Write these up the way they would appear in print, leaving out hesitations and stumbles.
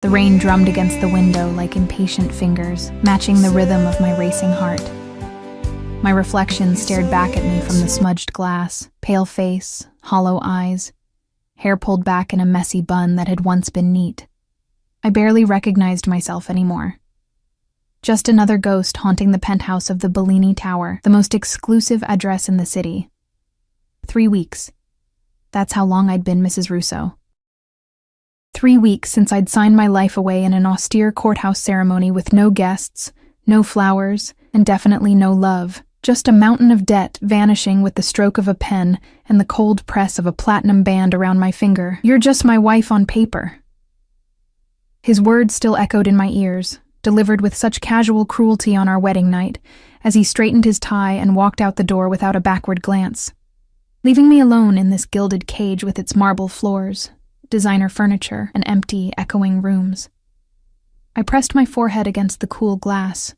The rain drummed against the window like impatient fingers, matching the rhythm of my racing heart. My reflection stared back at me from the smudged glass, pale face, hollow eyes, hair pulled back in a messy bun that had once been neat. I barely recognized myself anymore. Just another ghost haunting the penthouse of the Bellini Tower, the most exclusive address in the city. 3 weeks. That's how long I'd been Mrs. Russo. 3 weeks since I'd signed my life away in an austere courthouse ceremony with no guests, no flowers, and definitely no love. Just a mountain of debt vanishing with the stroke of a pen and the cold press of a platinum band around my finger. You're just my wife on paper. His words still echoed in my ears, delivered with such casual cruelty on our wedding night, as he straightened his tie and walked out the door without a backward glance, leaving me alone in this gilded cage with its marble floors, designer furniture, and empty, echoing rooms. I pressed my forehead against the cool glass,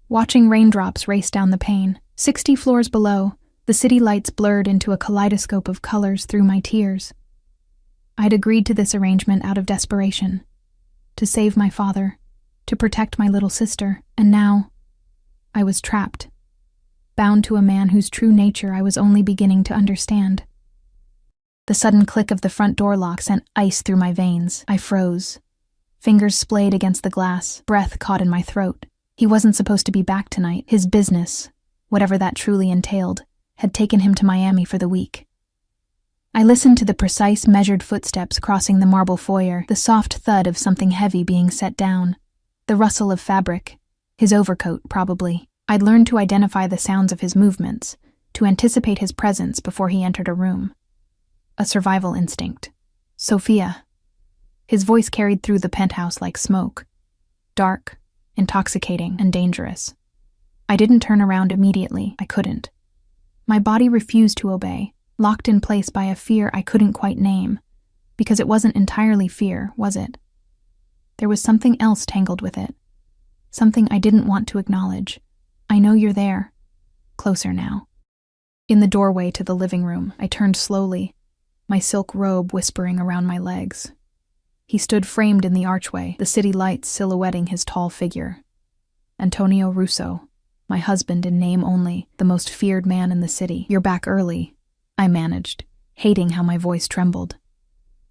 watching raindrops race down the pane. 60 floors below, the city lights blurred into a kaleidoscope of colors through my tears. I'd agreed to this arrangement out of desperation, to save my father, to protect my little sister, and now I was trapped, bound to a man whose true nature I was only beginning to understand. The sudden click of the front door lock sent ice through my veins. I froze. Fingers splayed against the glass, breath caught in my throat. He wasn't supposed to be back tonight. His business, whatever that truly entailed, had taken him to Miami for the week. I listened to the precise, measured footsteps crossing the marble foyer, the soft thud of something heavy being set down, the rustle of fabric, his overcoat, probably. I'd learned to identify the sounds of his movements, to anticipate his presence before he entered a room. A survival instinct. Sophia. His voice carried through the penthouse like smoke. Dark, intoxicating, and dangerous. I didn't turn around immediately. I couldn't. My body refused to obey, locked in place by a fear I couldn't quite name, because it wasn't entirely fear, was it? There was something else tangled with it. Something I didn't want to acknowledge. I know you're there. Closer now. In the doorway to the living room, I turned slowly, my silk robe whispering around my legs. He stood framed in the archway, the city lights silhouetting his tall figure. Antonio Russo, my husband in name only, the most feared man in the city. You're back early, I managed, hating how my voice trembled.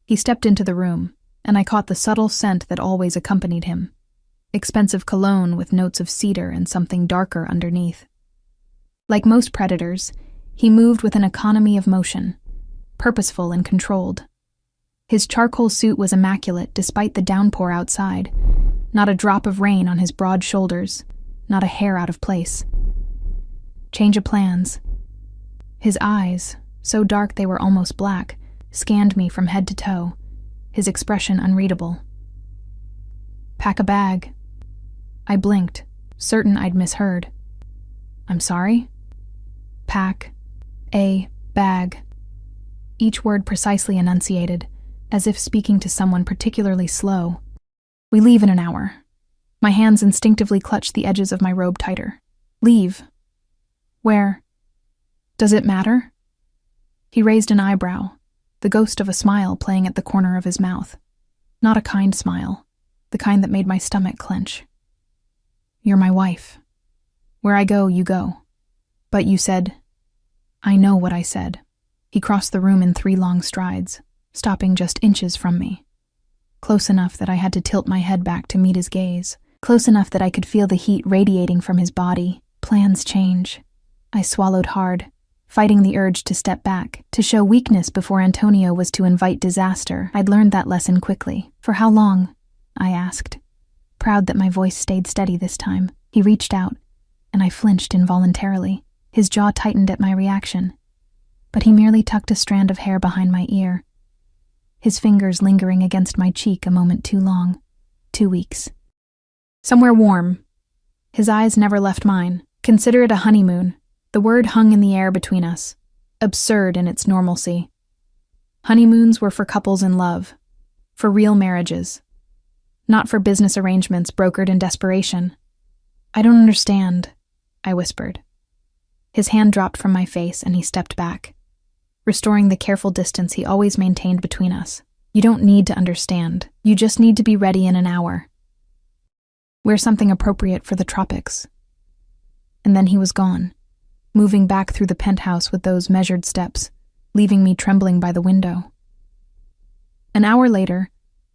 He stepped into the room, and I caught the subtle scent that always accompanied him. Expensive cologne with notes of cedar and something darker underneath. Like most predators, he moved with an economy of motion, purposeful and controlled. His charcoal suit was immaculate despite the downpour outside, not a drop of rain on his broad shoulders, not a hair out of place. Change of plans. His eyes, so dark they were almost black, scanned me from head to toe, his expression unreadable. Pack a bag. I blinked, certain I'd misheard. I'm sorry? Pack a bag. Each word precisely enunciated, as if speaking to someone particularly slow. We leave in an hour. My hands instinctively clutched the edges of my robe tighter. Leave? Where? Does it matter? He raised an eyebrow, the ghost of a smile playing at the corner of his mouth. Not a kind smile, the kind that made my stomach clench. You're my wife. Where I go, you go. But you said... I know what I said. He crossed the room in 3 long strides, stopping just inches from me. Close enough that I had to tilt my head back to meet his gaze. Close enough that I could feel the heat radiating from his body. Plans change. I swallowed hard, fighting the urge to step back, to show weakness before Antonio was to invite disaster. I'd learned that lesson quickly. For how long? I asked, proud that my voice stayed steady this time. He reached out, and I flinched involuntarily. His jaw tightened at my reaction, but he merely tucked a strand of hair behind my ear, his fingers lingering against my cheek a moment too long. 2 weeks. Somewhere warm. His eyes never left mine. Consider it a honeymoon. The word hung in the air between us, absurd in its normalcy. Honeymoons were for couples in love, for real marriages, not for business arrangements brokered in desperation. I don't understand, I whispered. His hand dropped from my face and he stepped back, restoring the careful distance he always maintained between us. You don't need to understand. You just need to be ready in an hour. Wear something appropriate for the tropics. And then he was gone, moving back through the penthouse with those measured steps, leaving me trembling by the window. An hour later,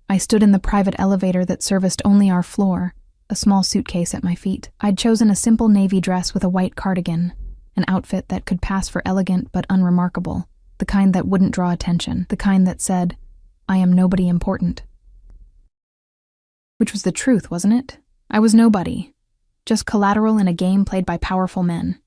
I stood in the private elevator that serviced only our floor, a small suitcase at my feet. I'd chosen a simple navy dress with a white cardigan, an outfit that could pass for elegant but unremarkable, the kind that wouldn't draw attention, the kind that said, "I am nobody important." Which was the truth, wasn't it? I was nobody, just collateral in a game played by powerful men.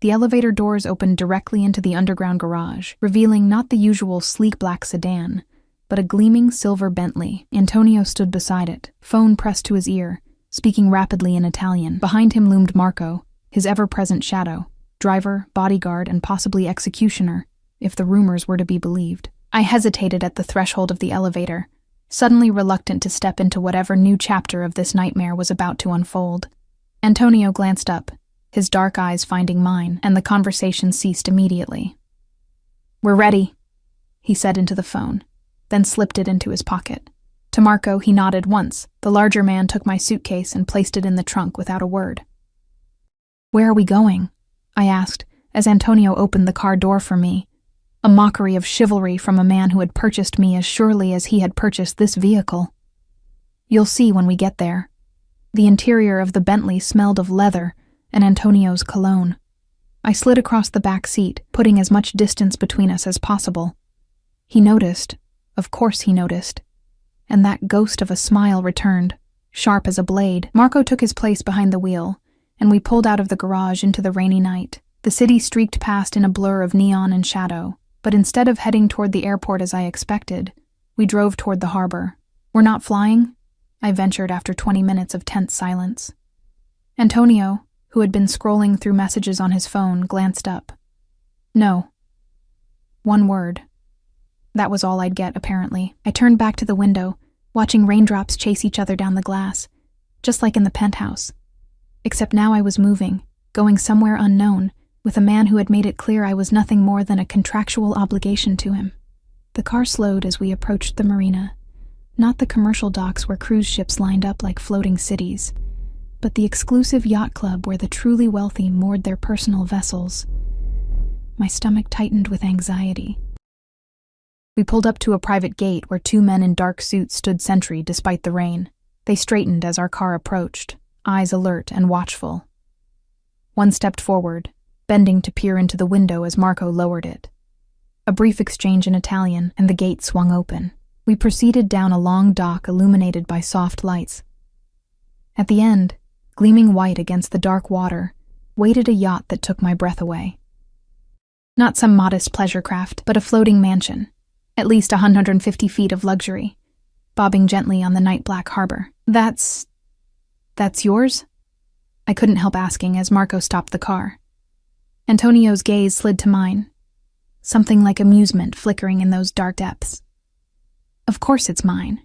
The elevator doors opened directly into the underground garage, revealing not the usual sleek black sedan, but a gleaming silver Bentley. Antonio stood beside it, phone pressed to his ear, speaking rapidly in Italian. Behind him loomed Marco, his ever-present shadow, driver, bodyguard, and possibly executioner, if the rumors were to be believed. I hesitated at the threshold of the elevator, suddenly reluctant to step into whatever new chapter of this nightmare was about to unfold. Antonio glanced up, his dark eyes finding mine, and the conversation ceased immediately. "We're ready," he said into the phone, then slipped it into his pocket. To Marco, he nodded once. The larger man took my suitcase and placed it in the trunk without a word. "Where are we going?" I asked, as Antonio opened the car door for me, a mockery of chivalry from a man who had purchased me as surely as he had purchased this vehicle. "You'll see when we get there." The interior of the Bentley smelled of leather and Antonio's cologne. I slid across the back seat, putting as much distance between us as possible. He noticed, of course he noticed, and that ghost of a smile returned, sharp as a blade. Marco took his place behind the wheel, and we pulled out of the garage into the rainy night. The city streaked past in a blur of neon and shadow, but instead of heading toward the airport as I expected, we drove toward the harbor. "We're not flying?" I ventured after 20 minutes of tense silence. Antonio, who had been scrolling through messages on his phone, glanced up. "No." One word. That was all I'd get, apparently. I turned back to the window, watching raindrops chase each other down the glass, just like in the penthouse. Except now I was moving, going somewhere unknown, with a man who had made it clear I was nothing more than a contractual obligation to him. The car slowed as we approached the marina, not the commercial docks where cruise ships lined up like floating cities, but the exclusive yacht club where the truly wealthy moored their personal vessels. My stomach tightened with anxiety. We pulled up to a private gate where 2 men in dark suits stood sentry despite the rain. They straightened as our car approached, eyes alert and watchful. One stepped forward, bending to peer into the window as Marco lowered it. A brief exchange in Italian, and the gate swung open. We proceeded down a long dock illuminated by soft lights. At the end, gleaming white against the dark water, waited a yacht that took my breath away. Not some modest pleasure craft, but a floating mansion, at least 150 feet of luxury, bobbing gently on the night-black harbor. That's yours?" I couldn't help asking as Marco stopped the car. Antonio's gaze slid to mine, something like amusement flickering in those dark depths. "Of course it's mine."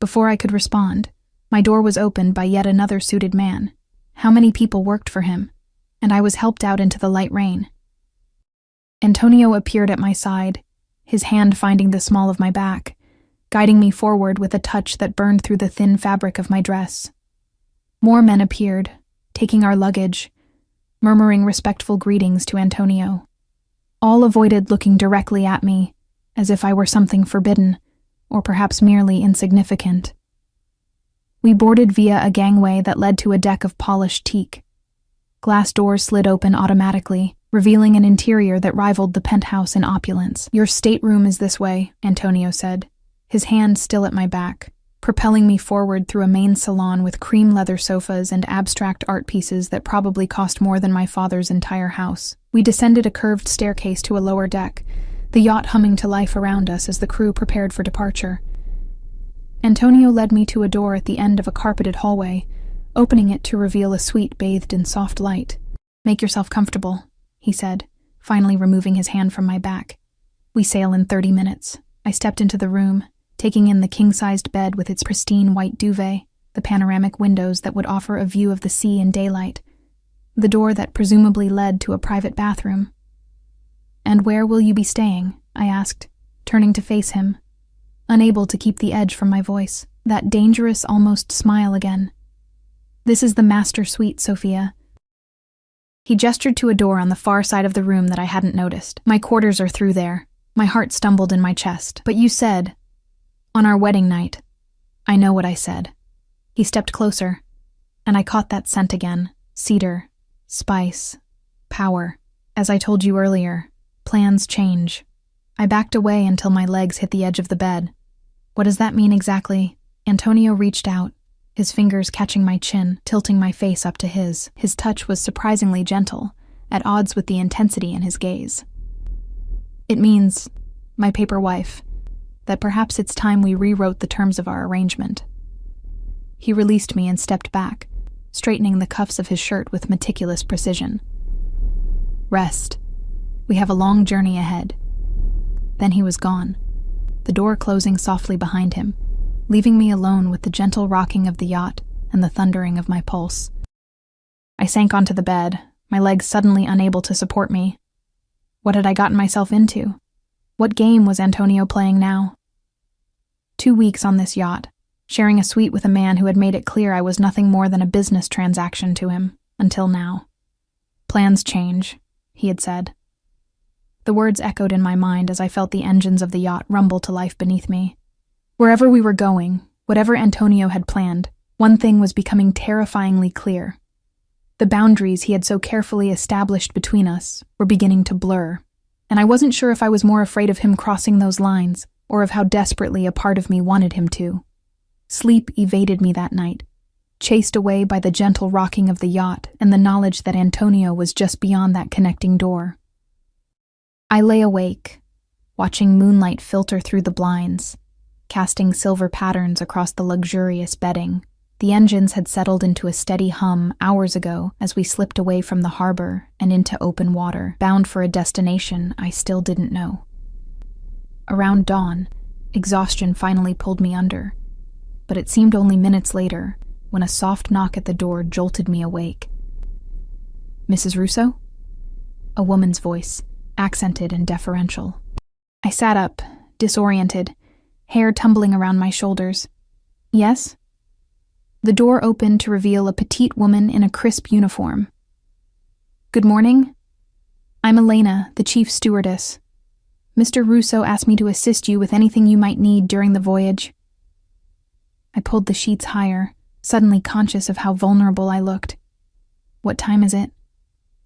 Before I could respond, my door was opened by yet another suited man. How many people worked for him? And I was helped out into the light rain. Antonio appeared at my side, his hand finding the small of my back, guiding me forward with a touch that burned through the thin fabric of my dress. More men appeared, taking our luggage, murmuring respectful greetings to Antonio. All avoided looking directly at me, as if I were something forbidden, or perhaps merely insignificant. We boarded via a gangway that led to a deck of polished teak. Glass doors slid open automatically, revealing an interior that rivaled the penthouse in opulence. "Your stateroom is this way," Antonio said, his hand still at my back, propelling me forward through a main salon with cream leather sofas and abstract art pieces that probably cost more than my father's entire house. We descended a curved staircase to a lower deck, the yacht humming to life around us as the crew prepared for departure. Antonio led me to a door at the end of a carpeted hallway, opening it to reveal a suite bathed in soft light. "Make yourself comfortable," he said, finally removing his hand from my back. "We sail in 30 minutes. I stepped into the room, taking in the king-sized bed with its pristine white duvet, the panoramic windows that would offer a view of the sea in daylight, the door that presumably led to a private bathroom. "And where will you be staying?" I asked, turning to face him. unable to keep the edge from my voice, that dangerous, almost smile again. "This is the master suite, Sophia." He gestured to a door on the far side of the room that I hadn't noticed. "My quarters are through there." My heart stumbled in my chest. "But you said, on our wedding night." "I know what I said." He stepped closer, and I caught that scent again. Cedar, spice, power. "As I told you earlier, plans change." I backed away until my legs hit the edge of the bed. "What does that mean exactly?" Antonio reached out, his fingers catching my chin, tilting my face up to his. His touch was surprisingly gentle, at odds with the intensity in his gaze. "It means, my paper wife, that perhaps it's time we rewrote the terms of our arrangement." He released me and stepped back, straightening the cuffs of his shirt with meticulous precision. "Rest. We have a long journey ahead." Then he was gone, the door closing softly behind him, leaving me alone with the gentle rocking of the yacht and the thundering of my pulse. I sank onto the bed, my legs suddenly unable to support me. What had I gotten myself into? What game was Antonio playing now? 2 weeks on this yacht, sharing a suite with a man who had made it clear I was nothing more than a business transaction to him, until now. "Plans change," he had said. The words echoed in my mind as I felt the engines of the yacht rumble to life beneath me. Wherever we were going, whatever Antonio had planned, one thing was becoming terrifyingly clear. The boundaries he had so carefully established between us were beginning to blur, and I wasn't sure if I was more afraid of him crossing those lines or of how desperately a part of me wanted him to. Sleep evaded me that night, chased away by the gentle rocking of the yacht and the knowledge that Antonio was just beyond that connecting door. I lay awake, watching moonlight filter through the blinds, casting silver patterns across the luxurious bedding. The engines had settled into a steady hum hours ago as we slipped away from the harbor and into open water, bound for a destination I still didn't know. Around dawn, exhaustion finally pulled me under, but it seemed only minutes later when a soft knock at the door jolted me awake. "Mrs. Russo?" A woman's voice, accented and deferential. I sat up, disoriented, hair tumbling around my shoulders. "Yes?" The door opened to reveal a petite woman in a crisp uniform. "Good morning. I'm Elena, the chief stewardess. Mr. Russo asked me to assist you with anything you might need during the voyage." I pulled the sheets higher, suddenly conscious of how vulnerable I looked. "What time is it?"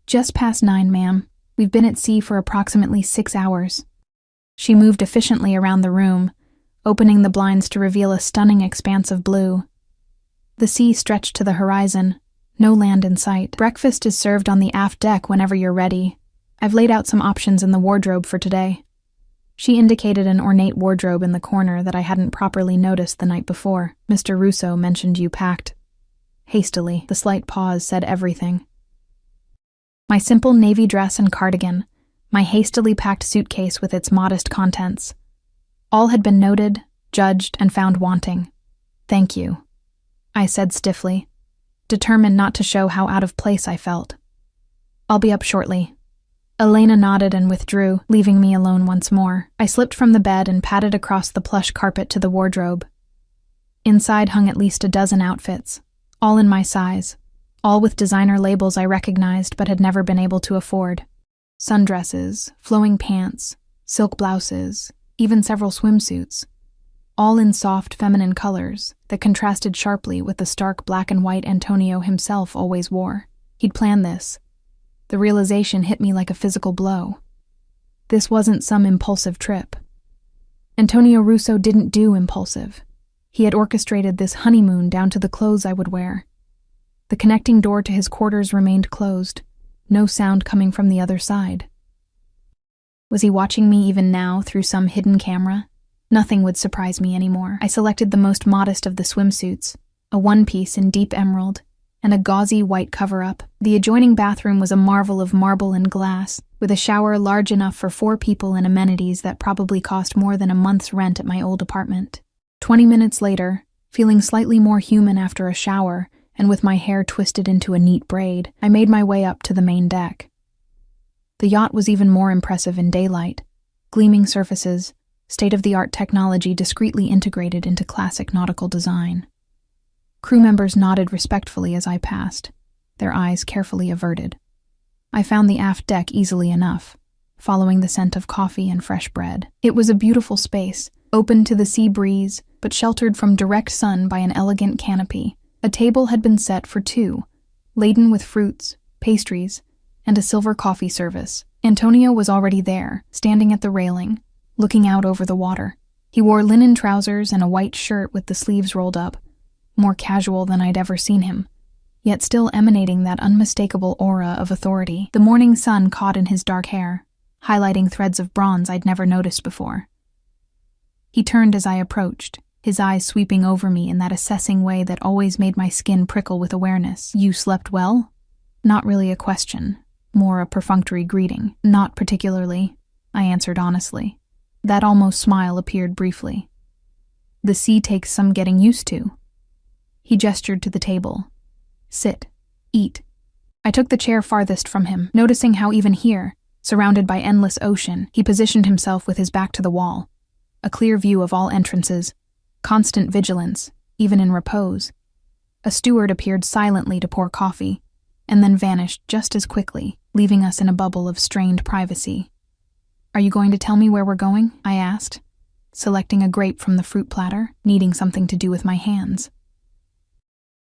"Just past 9, ma'am. We've been at sea for approximately 6 hours. She moved efficiently around the room, opening the blinds to reveal a stunning expanse of blue. The sea stretched to the horizon, no land in sight. "Breakfast is served on the aft deck whenever you're ready. I've laid out some options in the wardrobe for today." She indicated an ornate wardrobe in the corner that I hadn't properly noticed the night before. "Mr. Russo mentioned you packed." Hastily, the slight pause said everything. My simple navy dress and cardigan, my hastily packed suitcase with its modest contents. All had been noted, judged, and found wanting. "Thank you," I said stiffly, determined not to show how out of place I felt. "I'll be up shortly." Elena nodded and withdrew, leaving me alone once more. I slipped from the bed and padded across the plush carpet to the wardrobe. Inside hung at least a dozen outfits, all in my size, all with designer labels I recognized but had never been able to afford. Sundresses, flowing pants, silk blouses, even several swimsuits, all in soft feminine colors that contrasted sharply with the stark black and white Antonio himself always wore. He'd planned this. The realization hit me like a physical blow. This wasn't some impulsive trip. Antonio Russo didn't do impulsive. He had orchestrated this honeymoon down to the clothes I would wear. The connecting door to his quarters remained closed, no sound coming from the other side. Was he watching me even now through some hidden camera? Nothing would surprise me anymore. I selected the most modest of the swimsuits, a one-piece in deep emerald, and a gauzy white cover-up. The adjoining bathroom was a marvel of marble and glass, with a shower large enough for 4 people and amenities that probably cost more than a month's rent at my old apartment. 20 minutes later, feeling slightly more human after a shower, and with my hair twisted into a neat braid, I made my way up to the main deck. The yacht was even more impressive in daylight. Gleaming surfaces, state-of-the-art technology discreetly integrated into classic nautical design. Crew members nodded respectfully as I passed, their eyes carefully averted. I found the aft deck easily enough, following the scent of coffee and fresh bread. It was a beautiful space, open to the sea breeze, but sheltered from direct sun by an elegant canopy. A table had been set for two, laden with fruits, pastries, and a silver coffee service. Antonio was already there, standing at the railing, looking out over the water. He wore linen trousers and a white shirt with the sleeves rolled up, more casual than I'd ever seen him, yet still emanating that unmistakable aura of authority. The morning sun caught in his dark hair, highlighting threads of bronze I'd never noticed before. He turned as I approached, his eyes sweeping over me in that assessing way that always made my skin prickle with awareness. "You slept well?" Not really a question, more a perfunctory greeting. "Not particularly," I answered honestly. That almost smile appeared briefly. "The sea takes some getting used to." He gestured to the table. "Sit. Eat." I took the chair farthest from him, noticing how even here, surrounded by endless ocean, he positioned himself with his back to the wall. A clear view of all entrances, constant vigilance, even in repose. A steward appeared silently to pour coffee, and then vanished just as quickly, leaving us in a bubble of strained privacy. "Are you going to tell me where we're going?" I asked, selecting a grape from the fruit platter, needing something to do with my hands.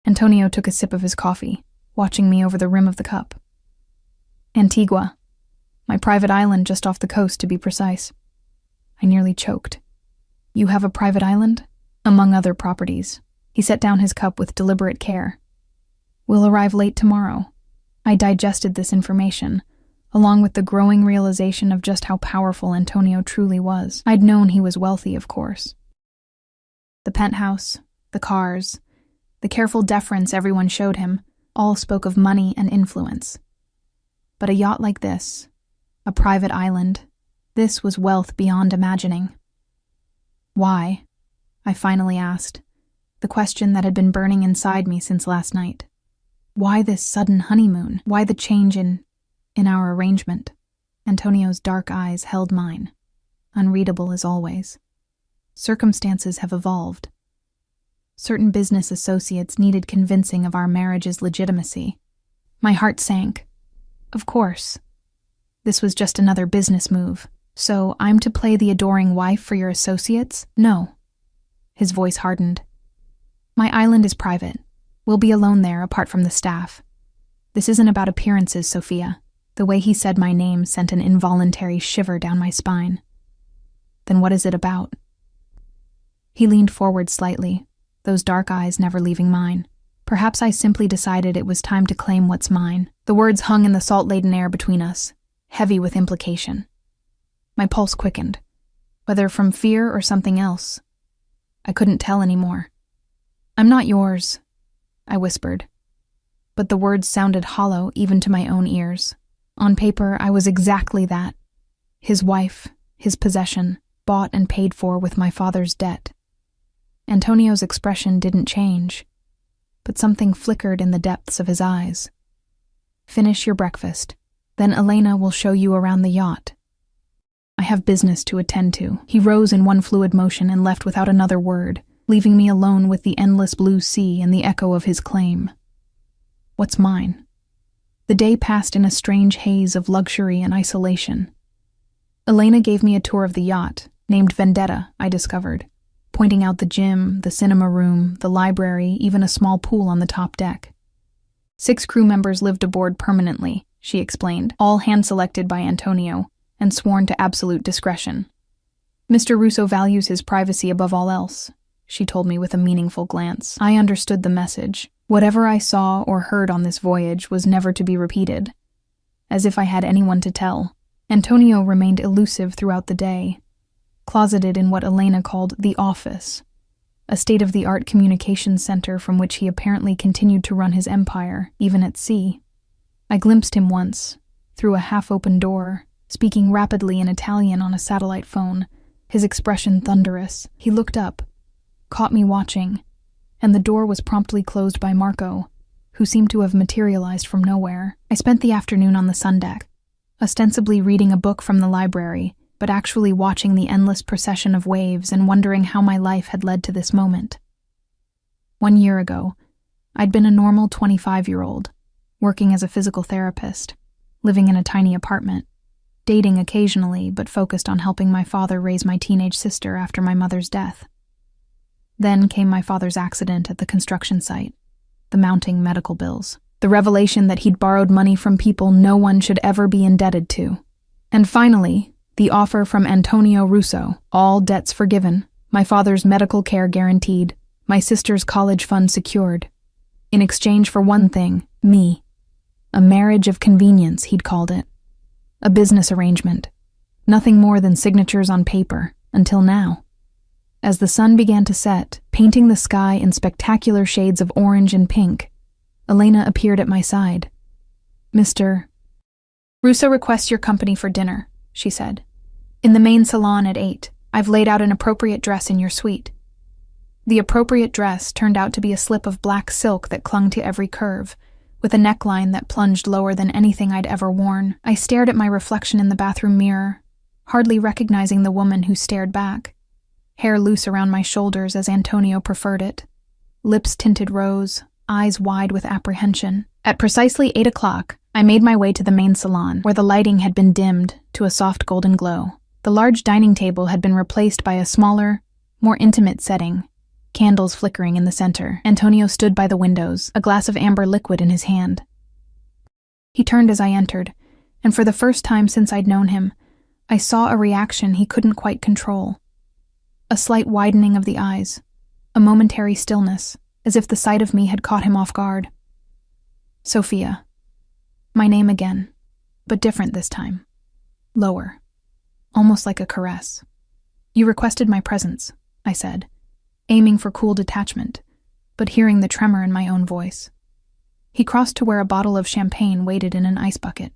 Antonio took a sip of his coffee, watching me over the rim of the cup. "Antigua. My private island just off the coast, to be precise." I nearly choked. "You have a private island?" "Among other properties." He set down his cup with deliberate care. "We'll arrive late tomorrow." I digested this information, along with the growing realization of just how powerful Antonio truly was. I'd known he was wealthy, of course. The penthouse, the cars, the careful deference everyone showed him, all spoke of money and influence. But a yacht like this, a private island, this was wealth beyond imagining. "Why?" I finally asked, the question that had been burning inside me since last night. Why this sudden honeymoon? Why the change in our arrangement? Antonio's dark eyes held mine, unreadable as always. Circumstances have evolved. Certain business associates needed convincing of our marriage's legitimacy. My heart sank. Of course. This was just another business move. "So I'm to play the adoring wife for your associates?" "No." His voice hardened. "My island is private. We'll be alone there, apart from the staff. This isn't about appearances, Sophia." The way he said my name sent an involuntary shiver down my spine. "Then what is it about?" He leaned forward slightly, those dark eyes never leaving mine. Perhaps I simply decided it was time to claim what's mine. The words hung in the salt-laden air between us, heavy with implication. My pulse quickened, whether from fear or something else. I couldn't tell anymore. "I'm not yours," I whispered. But the words sounded hollow even to my own ears. On paper, I was exactly that. His wife, his possession, bought and paid for with my father's debt. Antonio's expression didn't change, but something flickered in the depths of his eyes. "Finish your breakfast, then Elena will show you around the yacht. I have business to attend to." He rose in one fluid motion and left without another word, leaving me alone with the endless blue sea and the echo of his claim. What's mine? The day passed in a strange haze of luxury and isolation. Elena gave me a tour of the yacht, named Vendetta, I discovered, pointing out the gym, the cinema room, the library, even a small pool on the top deck. 6 crew members lived aboard permanently, she explained, all hand-selected by Antonio, and sworn to absolute discretion. "Mr. Russo values his privacy above all else," she told me with a meaningful glance. I understood the message. Whatever I saw or heard on this voyage was never to be repeated. As if I had anyone to tell. Antonio remained elusive throughout the day, closeted in what Elena called the office, a state-of-the-art communications center from which he apparently continued to run his empire, even at sea. I glimpsed him once, through a half-open door, speaking rapidly in Italian on a satellite phone, his expression thunderous. He looked up, caught me watching, and the door was promptly closed by Marco, who seemed to have materialized from nowhere. I spent the afternoon on the sun deck, ostensibly reading a book from the library, but actually watching the endless procession of waves and wondering how my life had led to this moment. 1 year ago, I'd been a normal 25-year-old, working as a physical therapist, living in a tiny apartment, dating occasionally but focused on helping my father raise my teenage sister after my mother's death. Then came my father's accident at the construction site, the mounting medical bills, the revelation that he'd borrowed money from people no one should ever be indebted to, and finally, the offer from Antonio Russo, all debts forgiven, my father's medical care guaranteed, my sister's college fund secured. In exchange for one thing, me. A marriage of convenience, he'd called it. A business arrangement. Nothing more than signatures on paper, until now. As the sun began to set, painting the sky in spectacular shades of orange and pink, Elena appeared at my side. Mr. Russo requests your company for dinner, she said. In the main salon at 8, I've laid out an appropriate dress in your suite. The appropriate dress turned out to be a slip of black silk that clung to every curve, with a neckline that plunged lower than anything I'd ever worn. I stared at my reflection in the bathroom mirror, hardly recognizing the woman who stared back. Hair loose around my shoulders as Antonio preferred it. Lips tinted rose, eyes wide with apprehension. At precisely 8 o'clock, I made my way to the main salon, where the lighting had been dimmed to a soft golden glow. The large dining table had been replaced by a smaller, more intimate setting, candles flickering in the center. Antonio stood by the windows, a glass of amber liquid in his hand. He turned as I entered, and for the first time since I'd known him, I saw a reaction he couldn't quite control. A slight widening of the eyes, a momentary stillness, as if the sight of me had caught him off guard. Sophia. My name again, but different this time. Lower. Almost like a caress. You requested my presence, I said, aiming for cool detachment, but hearing the tremor in my own voice. He crossed to where a bottle of champagne waited in an ice bucket.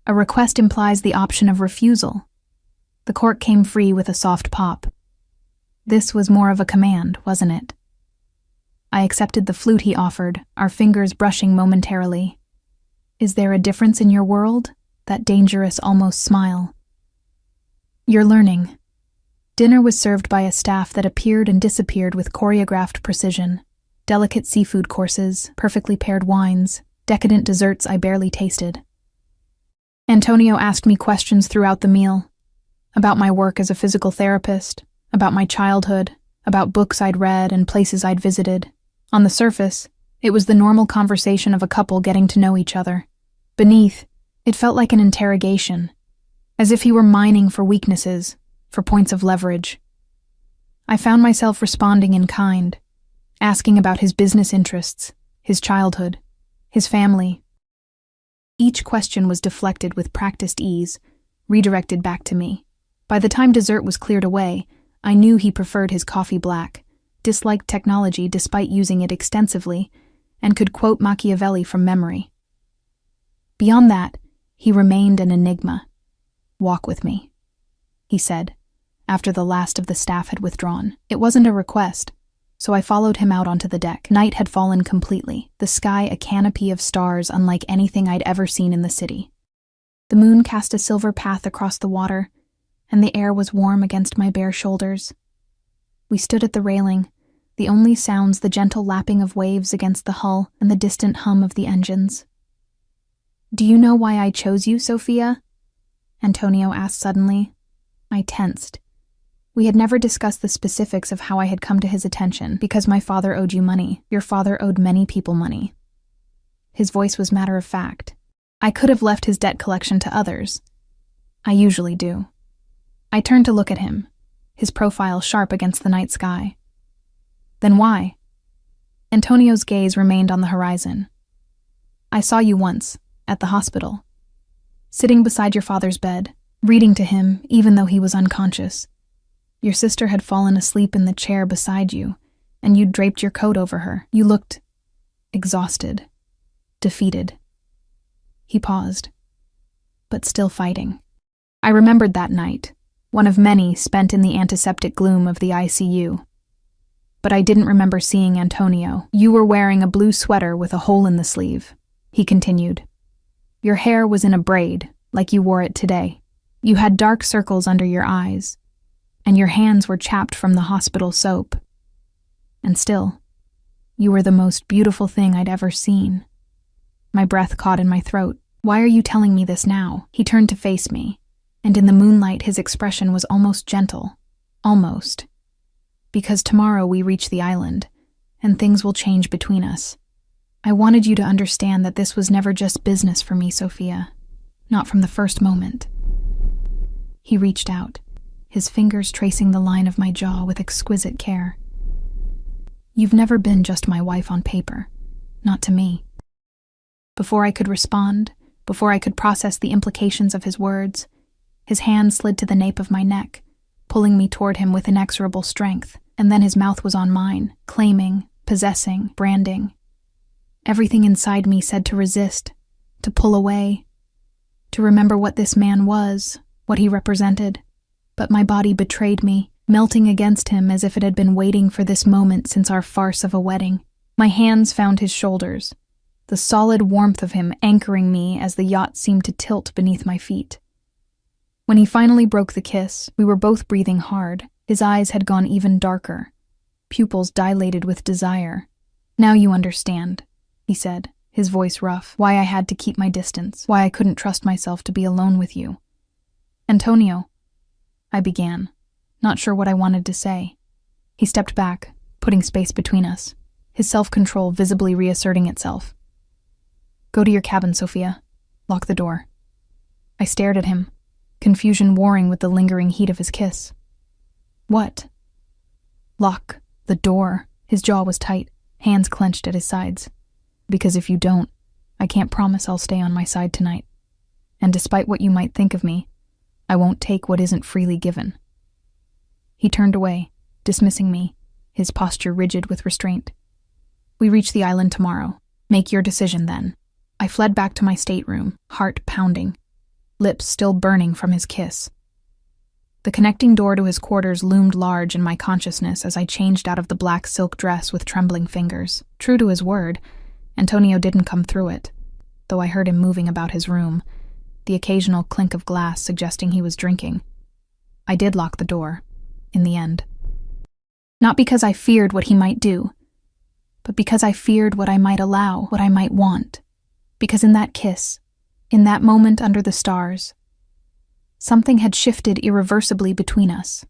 A request implies the option of refusal. The cork came free with a soft pop. This was more of a command, wasn't it? I accepted the flute he offered, our fingers brushing momentarily. Is there a difference in your world? That dangerous almost smile. You're learning. Dinner was served by a staff that appeared and disappeared with choreographed precision. Delicate seafood courses, perfectly paired wines, decadent desserts I barely tasted. Antonio asked me questions throughout the meal. About my work as a physical therapist, about my childhood, about books I'd read and places I'd visited. On the surface, it was the normal conversation of a couple getting to know each other. Beneath, it felt like an interrogation, as if he were mining for weaknesses, for points of leverage. I found myself responding in kind, asking about his business interests, his childhood, his family. Each question was deflected with practiced ease, redirected back to me. By the time dessert was cleared away, I knew he preferred his coffee black, disliked technology despite using it extensively, and could quote Machiavelli from memory. Beyond that, he remained an enigma. Walk with me, he said, after the last of the staff had withdrawn. It wasn't a request, so I followed him out onto the deck. Night had fallen completely, the sky a canopy of stars unlike anything I'd ever seen in the city. The moon cast a silver path across the water, and the air was warm against my bare shoulders. We stood at the railing, the only sounds the gentle lapping of waves against the hull and the distant hum of the engines. Do you know why I chose you, Sophia? Antonio asked suddenly. I tensed. We had never discussed the specifics of how I had come to his attention. Because my father owed you money. Your father owed many people money. His voice was matter of fact. I could have left his debt collection to others. I usually do. I turned to look at him, his profile sharp against the night sky. Then why? Antonio's gaze remained on the horizon. I saw you once, at the hospital, sitting beside your father's bed, reading to him even though he was unconscious. Your sister had fallen asleep in the chair beside you, and you'd draped your coat over her. You looked exhausted, defeated. He paused, but still fighting. I remembered that night, one of many spent in the antiseptic gloom of the ICU. But I didn't remember seeing Antonio. You were wearing a blue sweater with a hole in the sleeve, he continued. Your hair was in a braid, like you wore it today. You had dark circles under your eyes, and your hands were chapped from the hospital soap. And still, you were the most beautiful thing I'd ever seen. My breath caught in my throat. Why are you telling me this now? He turned to face me, and in the moonlight his expression was almost gentle. Almost. Because tomorrow we reach the island, and things will change between us. I wanted you to understand that this was never just business for me, Sophia. Not from the first moment. He reached out, his fingers tracing the line of my jaw with exquisite care. You've never been just my wife on paper. Not to me. Before I could respond, before I could process the implications of his words, his hand slid to the nape of my neck, pulling me toward him with inexorable strength, and then his mouth was on mine, claiming, possessing, branding. Everything inside me said to resist, to pull away, to remember what this man was, what he represented. But my body betrayed me, melting against him as if it had been waiting for this moment since our farce of a wedding. My hands found his shoulders, the solid warmth of him anchoring me as the yacht seemed to tilt beneath my feet. When he finally broke the kiss, we were both breathing hard. His eyes had gone even darker, pupils dilated with desire. Now you understand, he said, his voice rough, why I had to keep my distance, why I couldn't trust myself to be alone with you. Antonio, I began, not sure what I wanted to say. He stepped back, putting space between us, his self-control visibly reasserting itself. Go to your cabin, Sophia. Lock the door. I stared at him, confusion warring with the lingering heat of his kiss. What? Lock the door. His jaw was tight, hands clenched at his sides. Because if you don't, I can't promise I'll stay on my side tonight. And despite what you might think of me, I won't take what isn't freely given. He turned away, dismissing me, his posture rigid with restraint. We reach the island tomorrow. Make your decision then. I fled back to my stateroom, heart pounding, lips still burning from his kiss. The connecting door to his quarters loomed large in my consciousness as I changed out of the black silk dress with trembling fingers. True to his word, Antonio didn't come through it, though I heard him moving about his room, the occasional clink of glass suggesting he was drinking. I did lock the door, in the end. Not because I feared what he might do, but because I feared what I might allow, what I might want. Because in that kiss, in that moment under the stars, something had shifted irreversibly between us.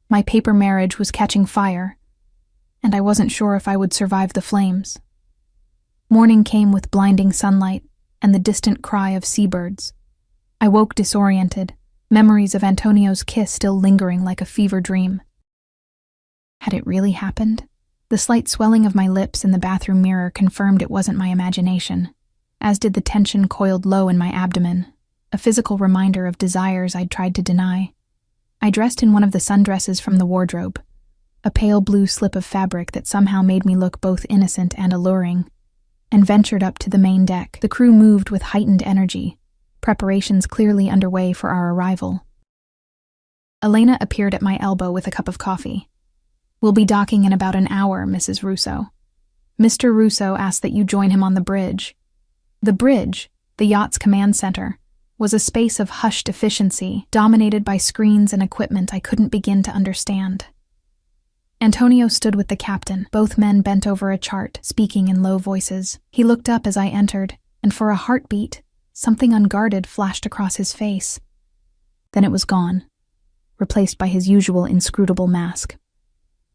My paper marriage was catching fire, and I wasn't sure if I would survive the flames. Morning came with blinding sunlight and the distant cry of seabirds. I woke disoriented, memories of Antonio's kiss still lingering like a fever dream. Had it really happened? The slight swelling of my lips in the bathroom mirror confirmed it wasn't my imagination, as did the tension coiled low in my abdomen, a physical reminder of desires I'd tried to deny. I dressed in one of the sundresses from the wardrobe, a pale blue slip of fabric that somehow made me look both innocent and alluring, and ventured up to the main deck. The crew moved with heightened energy, preparations clearly underway for our arrival. Elena appeared at my elbow with a cup of coffee. We'll be docking in about an hour, Mrs. Russo. Mr. Russo asked that you join him on the bridge. The bridge, the yacht's command center, was a space of hushed efficiency, dominated by screens and equipment I couldn't begin to understand. Antonio stood with the captain, both men bent over a chart, speaking in low voices. He looked up as I entered, and for a heartbeat, something unguarded flashed across his face. Then it was gone, replaced by his usual inscrutable mask.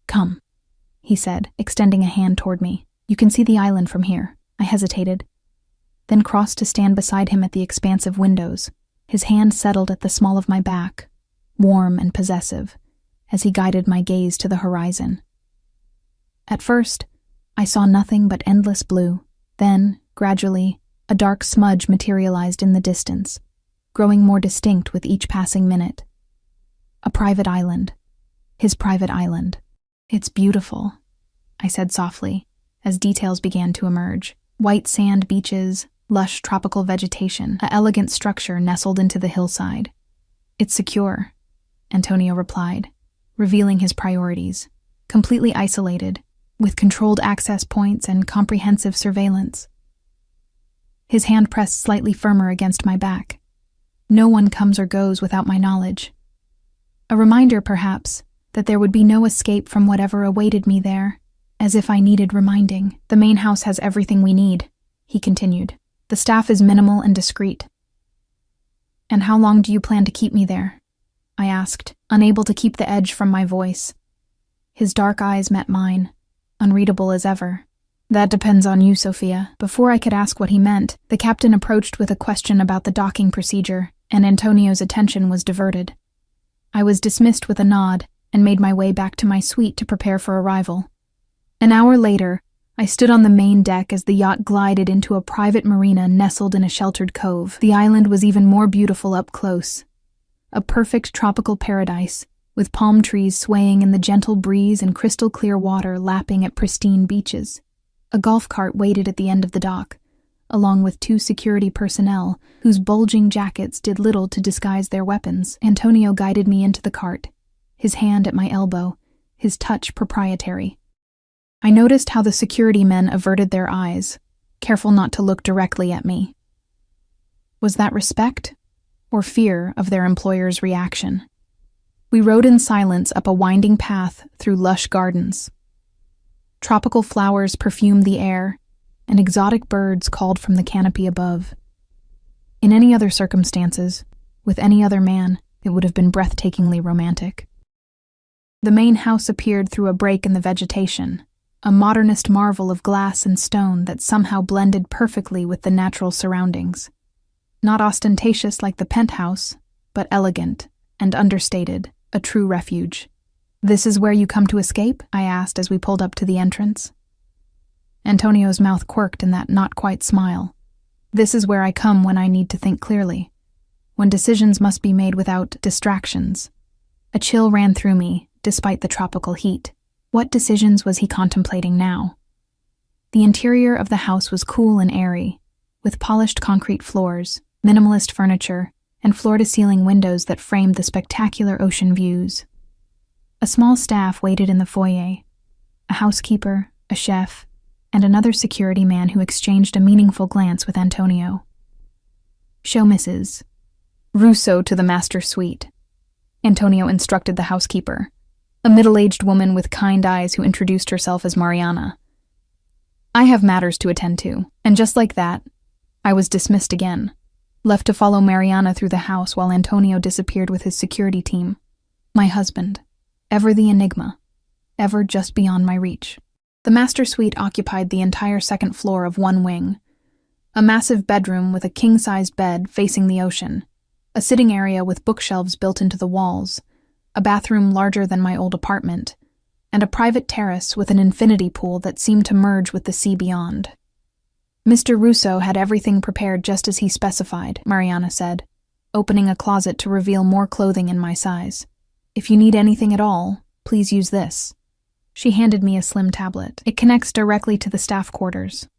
Come, he said, extending a hand toward me. You can see the island from here. I hesitated, then crossed to stand beside him at the expansive windows. His hand settled at the small of my back, warm and possessive, as he guided my gaze to the horizon. At first, I saw nothing but endless blue. Then, gradually, a dark smudge materialized in the distance, growing more distinct with each passing minute. A private island. His private island. It's beautiful, I said softly, as details began to emerge. White sand beaches, lush tropical vegetation, an elegant structure nestled into the hillside. It's secure, Antonio replied, revealing his priorities. Completely isolated, with controlled access points and comprehensive surveillance. His hand pressed slightly firmer against my back. No one comes or goes without my knowledge. A reminder, perhaps, that there would be no escape from whatever awaited me there, as if I needed reminding. The main house has everything we need, he continued. The staff is minimal and discreet. And how long do you plan to keep me there? I asked, unable to keep the edge from my voice. His dark eyes met mine, unreadable as ever. That depends on you, Sophia. Before I could ask what he meant, the captain approached with a question about the docking procedure, and Antonio's attention was diverted. I was dismissed with a nod and made my way back to my suite to prepare for arrival. An hour later, I stood on the main deck as the yacht glided into a private marina nestled in a sheltered cove. The island was even more beautiful up close. A perfect tropical paradise, with palm trees swaying in the gentle breeze and crystal-clear water lapping at pristine beaches. A golf cart waited at the end of the dock, along with 2 security personnel whose bulging jackets did little to disguise their weapons. Antonio guided me into the cart, his hand at my elbow, his touch proprietary. I noticed how the security men averted their eyes, careful not to look directly at me. Was that respect or fear of their employer's reaction? We rode in silence up a winding path through lush gardens. Tropical flowers perfumed the air, and exotic birds called from the canopy above. In any other circumstances, with any other man, it would have been breathtakingly romantic. The main house appeared through a break in the vegetation, a modernist marvel of glass and stone that somehow blended perfectly with the natural surroundings. Not ostentatious like the penthouse, but elegant and understated, a true refuge. "This is where you come to escape?" I asked as we pulled up to the entrance. Antonio's mouth quirked in that not-quite smile. "This is where I come when I need to think clearly, when decisions must be made without distractions." A chill ran through me, despite the tropical heat. What decisions was he contemplating now? The interior of the house was cool and airy, with polished concrete floors, minimalist furniture, and floor-to-ceiling windows that framed the spectacular ocean views. A small staff waited in the foyer, a housekeeper, a chef, and another security man who exchanged a meaningful glance with Antonio. "Show Mrs. Russo to the master suite," Antonio instructed the housekeeper, a middle-aged woman with kind eyes who introduced herself as Mariana. "I have matters to attend to," and just like that, I was dismissed again, left to follow Mariana through the house while Antonio disappeared with his security team. My husband, ever the enigma, ever just beyond my reach. The master suite occupied the entire second floor of one wing, a massive bedroom with a king-sized bed facing the ocean, a sitting area with bookshelves built into the walls, a bathroom larger than my old apartment, and a private terrace with an infinity pool that seemed to merge with the sea beyond. "Mr. Russo had everything prepared just as he specified," Mariana said, opening a closet to reveal more clothing in my size. "If you need anything at all, please use this." She handed me a slim tablet. "It connects directly to the staff quarters."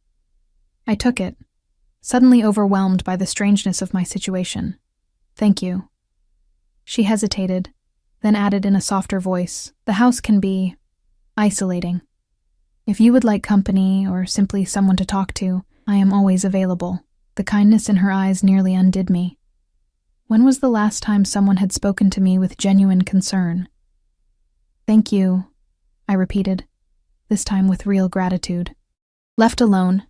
I took it, suddenly overwhelmed by the strangeness of my situation. "Thank you." She hesitated, then added in a softer voice, "The house can be isolating. If you would like company or simply someone to talk to, I am always available." The kindness in her eyes nearly undid me. When was the last time someone had spoken to me with genuine concern? "Thank you," I repeated, this time with real gratitude. Left alone,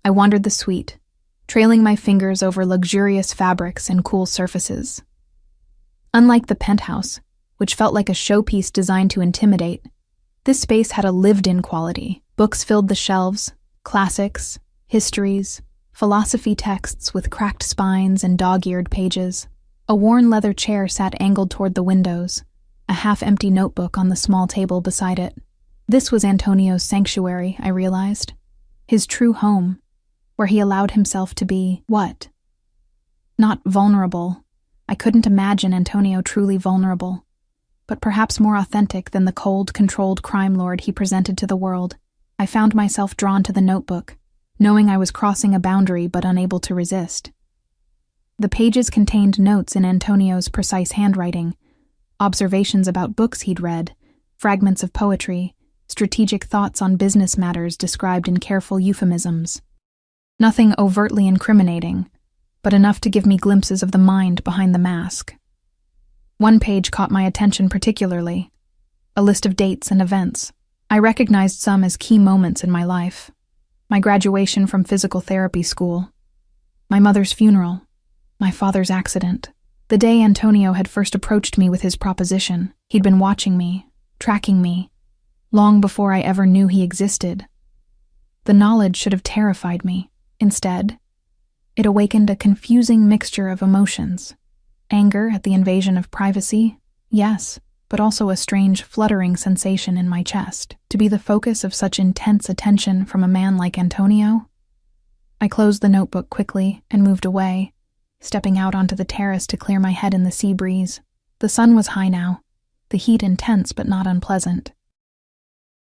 I wandered the suite, trailing my fingers over luxurious fabrics and cool surfaces. Unlike the penthouse, which felt like a showpiece designed to intimidate, this space had a lived-in quality. Books filled the shelves, classics, histories, philosophy texts with cracked spines and dog-eared pages. A worn leather chair sat angled toward the windows, a half-empty notebook on the small table beside it. This was Antonio's sanctuary, I realized. His true home, where he allowed himself to be, what? Not vulnerable. I couldn't imagine Antonio truly vulnerable, but perhaps more authentic than the cold, controlled crime lord he presented to the world. I found myself drawn to the notebook, knowing I was crossing a boundary but unable to resist. The pages contained notes in Antonio's precise handwriting, observations about books he'd read, fragments of poetry, strategic thoughts on business matters described in careful euphemisms. Nothing overtly incriminating, but enough to give me glimpses of the mind behind the mask. One page caught my attention particularly, a list of dates and events. I recognized some as key moments in my life. My graduation from physical therapy school, my mother's funeral, my father's accident. The day Antonio had first approached me with his proposition, he'd been watching me, tracking me, long before I ever knew he existed. The knowledge should have terrified me. Instead, it awakened a confusing mixture of emotions. Anger at the invasion of privacy, yes, but also a strange fluttering sensation in my chest. To be the focus of such intense attention from a man like Antonio? I closed the notebook quickly and moved away, stepping out onto the terrace to clear my head in the sea breeze. The sun was high now, the heat intense but not unpleasant.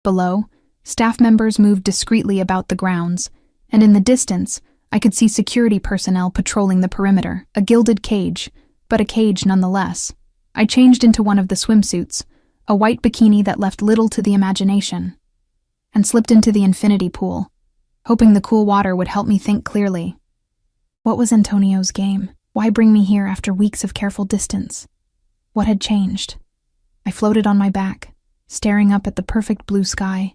Below, staff members moved discreetly about the grounds, and in the distance, I could see security personnel patrolling the perimeter, a gilded cage, but a cage nonetheless. I changed into one of the swimsuits, a white bikini that left little to the imagination, and slipped into the infinity pool, hoping the cool water would help me think clearly. What was Antonio's game? Why bring me here after weeks of careful distance? What had changed? I floated on my back, staring up at the perfect blue sky,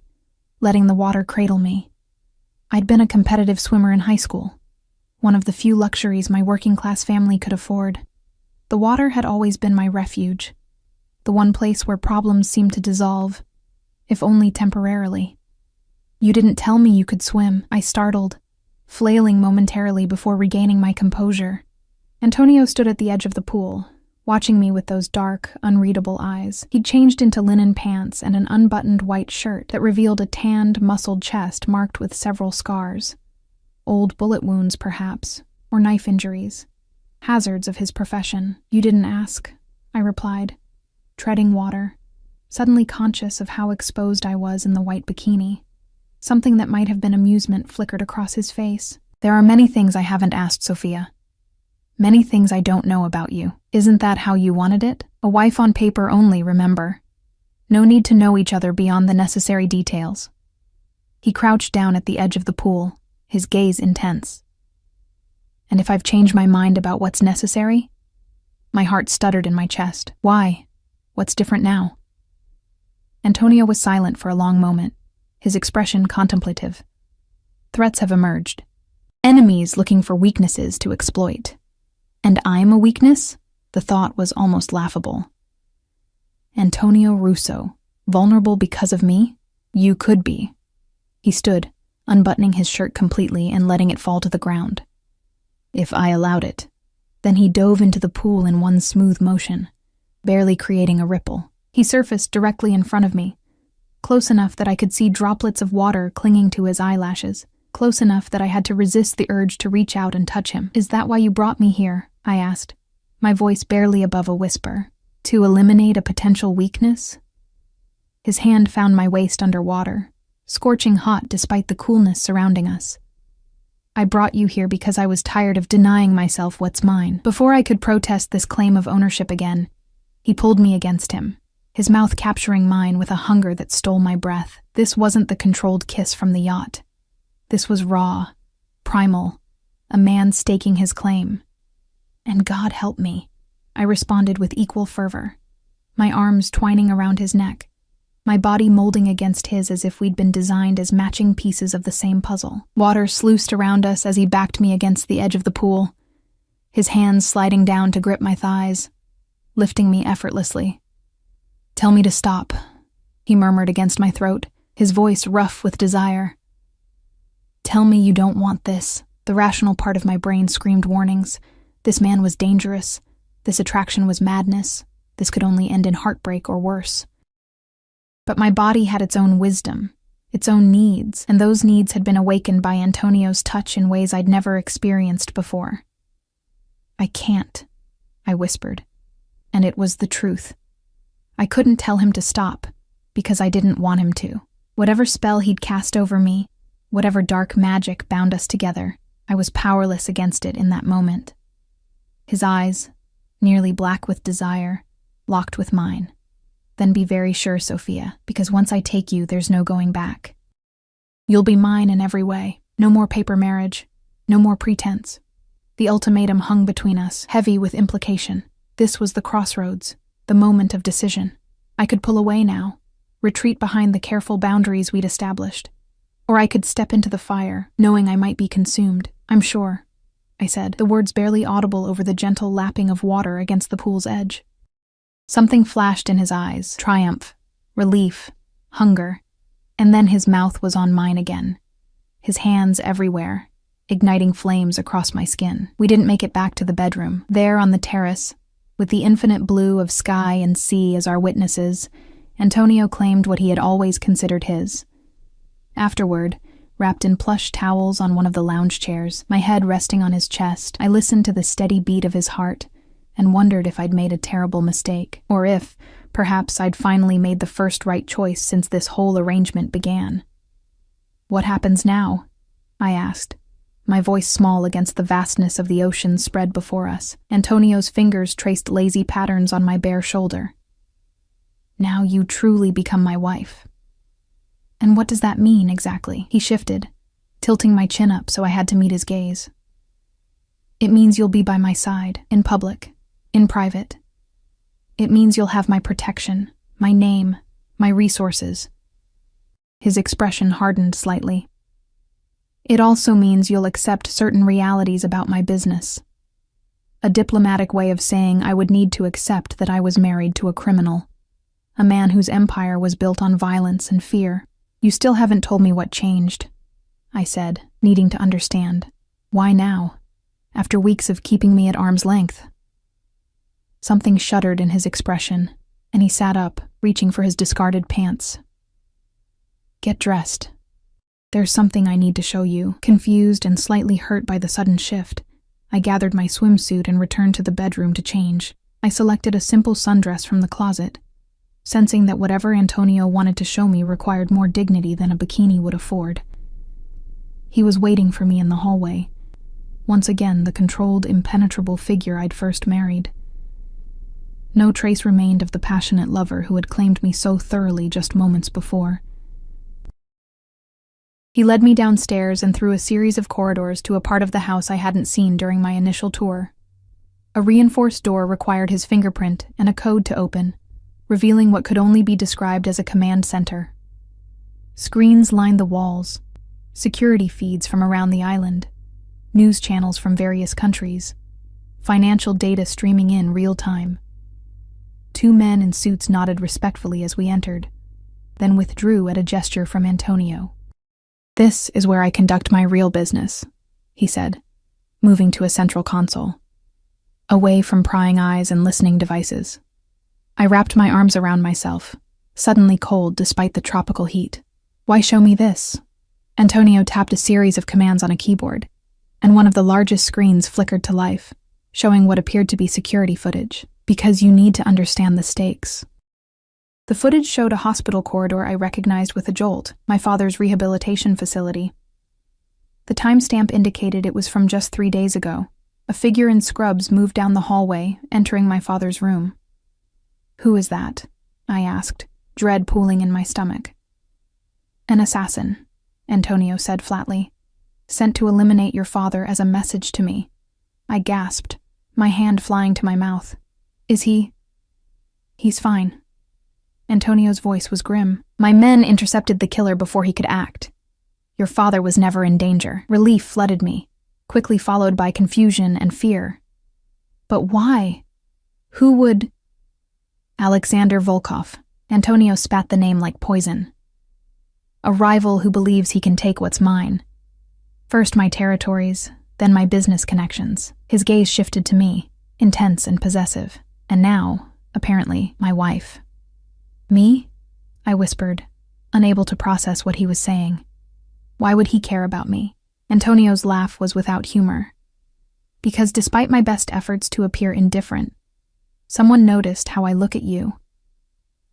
letting the water cradle me. I'd been a competitive swimmer in high school, one of the few luxuries my working-class family could afford. The water had always been my refuge, the one place where problems seemed to dissolve, if only temporarily. You didn't tell me you could swim, I startled, flailing momentarily before regaining my composure. Antonio stood at the edge of the pool, watching me with those dark, unreadable eyes. He'd changed into linen pants and an unbuttoned white shirt that revealed a tanned, muscled chest marked with several scars. Old bullet wounds, perhaps, or knife injuries. Hazards of his profession. You didn't ask, I replied, treading water, suddenly conscious of how exposed I was in the white bikini. Something that might have been amusement flickered across his face. There are many things I haven't asked, Sophia. Many things I don't know about you. Isn't that how you wanted it? A wife on paper only, remember. No need to know each other beyond the necessary details. He crouched down at the edge of the pool, his gaze intense. And if I've changed my mind about what's necessary? My heart stuttered in my chest. Why? What's different now? Antonio was silent for a long moment, his expression contemplative. Threats have emerged. Enemies looking for weaknesses to exploit. And I'm a weakness? The thought was almost laughable. Antonio Russo, vulnerable because of me? You could be. He stood, unbuttoning his shirt completely and letting it fall to the ground. If I allowed it. Then he dove into the pool in one smooth motion, barely creating a ripple. He surfaced directly in front of me, close enough that I could see droplets of water clinging to his eyelashes, close enough that I had to resist the urge to reach out and touch him. Is that why you brought me here? I asked, my voice barely above a whisper. To eliminate a potential weakness? His hand found my waist underwater, scorching hot despite the coolness surrounding us. I brought you here because I was tired of denying myself what's mine. Before I could protest this claim of ownership again, he pulled me against him, his mouth capturing mine with a hunger that stole my breath. This wasn't the controlled kiss from the yacht. This was raw, primal, a man staking his claim. And God help me, I responded with equal fervor, my arms twining around his neck, my body molding against his as if we'd been designed as matching pieces of the same puzzle. Water sluiced around us as he backed me against the edge of the pool, his hands sliding down to grip my thighs, lifting me effortlessly. Tell me to stop, he murmured against my throat, his voice rough with desire. Tell me you don't want this. The rational part of my brain screamed warnings. This man was dangerous. This attraction was madness. This could only end in heartbreak or worse. But my body had its own wisdom, its own needs, and those needs had been awakened by Antonio's touch in ways I'd never experienced before. I can't, I whispered, and it was the truth. I couldn't tell him to stop, because I didn't want him to. Whatever spell he'd cast over me, whatever dark magic bound us together, I was powerless against it in that moment. His eyes, nearly black with desire, locked with mine. Then be very sure, Sophia, because once I take you, there's no going back. You'll be mine in every way. No more paper marriage. No more pretense. The ultimatum hung between us, heavy with implication. This was the crossroads, the moment of decision. I could pull away now, retreat behind the careful boundaries we'd established. Or I could step into the fire, knowing I might be consumed. "I'm sure," I said, the words barely audible over the gentle lapping of water against the pool's edge. Something flashed in his eyes, triumph, relief, hunger, and then his mouth was on mine again, his hands everywhere, igniting flames across my skin. We didn't make it back to the bedroom. There on the terrace, with the infinite blue of sky and sea as our witnesses, Antonio claimed what he had always considered his. Afterward, wrapped in plush towels on one of the lounge chairs, my head resting on his chest, I listened to the steady beat of his heart and wondered if I'd made a terrible mistake, or if, perhaps, I'd finally made the first right choice since this whole arrangement began. "What happens now?" I asked, my voice small against the vastness of the ocean spread before us. Antonio's fingers traced lazy patterns on my bare shoulder. "Now you truly become my wife." "And what does that mean, exactly?" He shifted, tilting my chin up so I had to meet his gaze. "It means you'll be by my side, in public, in private. It means you'll have my protection, my name, my resources." His expression hardened slightly. "It also means you'll accept certain realities about my business." A diplomatic way of saying I would need to accept that I was married to a criminal, a man whose empire was built on violence and fear. "You still haven't told me what changed," I said, needing to understand. "Why now, after weeks of keeping me at arm's length?" Something shuddered in his expression, and he sat up, reaching for his discarded pants. "Get dressed. There's something I need to show you." Confused and slightly hurt by the sudden shift, I gathered my swimsuit and returned to the bedroom to change. I selected a simple sundress from the closet, sensing that whatever Antonio wanted to show me required more dignity than a bikini would afford. He was waiting for me in the hallway, once again the controlled, impenetrable figure I'd first married. No trace remained of the passionate lover who had claimed me so thoroughly just moments before. He led me downstairs and through a series of corridors to a part of the house I hadn't seen during my initial tour. A reinforced door required his fingerprint and a code to open, revealing what could only be described as a command center. Screens lined the walls, security feeds from around the island, news channels from various countries, financial data streaming in real time. 2 men in suits nodded respectfully as we entered, then withdrew at a gesture from Antonio. "This is where I conduct my real business," he said, moving to a central console, away from prying eyes and listening devices. I wrapped my arms around myself, suddenly cold despite the tropical heat. "Why show me this?" Antonio tapped a series of commands on a keyboard, and one of the largest screens flickered to life, showing what appeared to be security footage. "Because you need to understand the stakes." The footage showed a hospital corridor I recognized with a jolt, my father's rehabilitation facility. The timestamp indicated it was from just 3 days ago. A figure in scrubs moved down the hallway, entering my father's room. "Who is that?" I asked, dread pooling in my stomach. "An assassin," Antonio said flatly, "sent to eliminate your father as a message to me." I gasped, my hand flying to my mouth. "Is he?" "He's fine." Antonio's voice was grim. "My men intercepted the killer before he could act. Your father was never in danger." Relief flooded me, quickly followed by confusion and fear. "But why? Who would—" "Alexander Volkov." Antonio spat the name like poison. "A rival who believes he can take what's mine. First my territories, then my business connections." His gaze shifted to me, intense and possessive. "And now, apparently, my wife." "Me?" I whispered, unable to process what he was saying. Why would he care about me? Antonio's laugh was without humor. "Because despite my best efforts to appear indifferent, someone noticed how I look at you,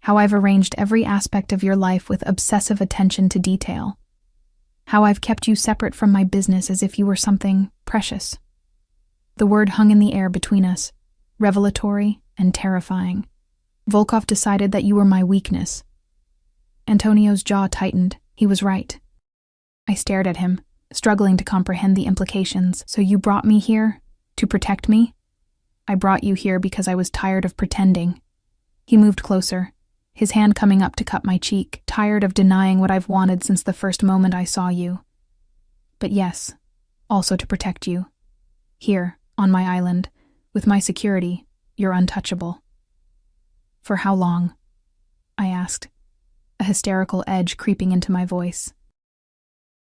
how I've arranged every aspect of your life with obsessive attention to detail, how I've kept you separate from my business as if you were something precious." The word hung in the air between us, revelatory and terrifying. "Volkov decided that you were my weakness." Antonio's jaw tightened. He was right. I stared at him, struggling to comprehend the implications. "So you brought me here, To protect me? I brought you here because I was tired of pretending. He moved closer, his hand coming up to cut my cheek, tired of denying what I've wanted since the first moment I saw you. But yes, also to protect you. Here, on my island, with my security, you're untouchable. For how long? I asked, a hysterical edge creeping into my voice.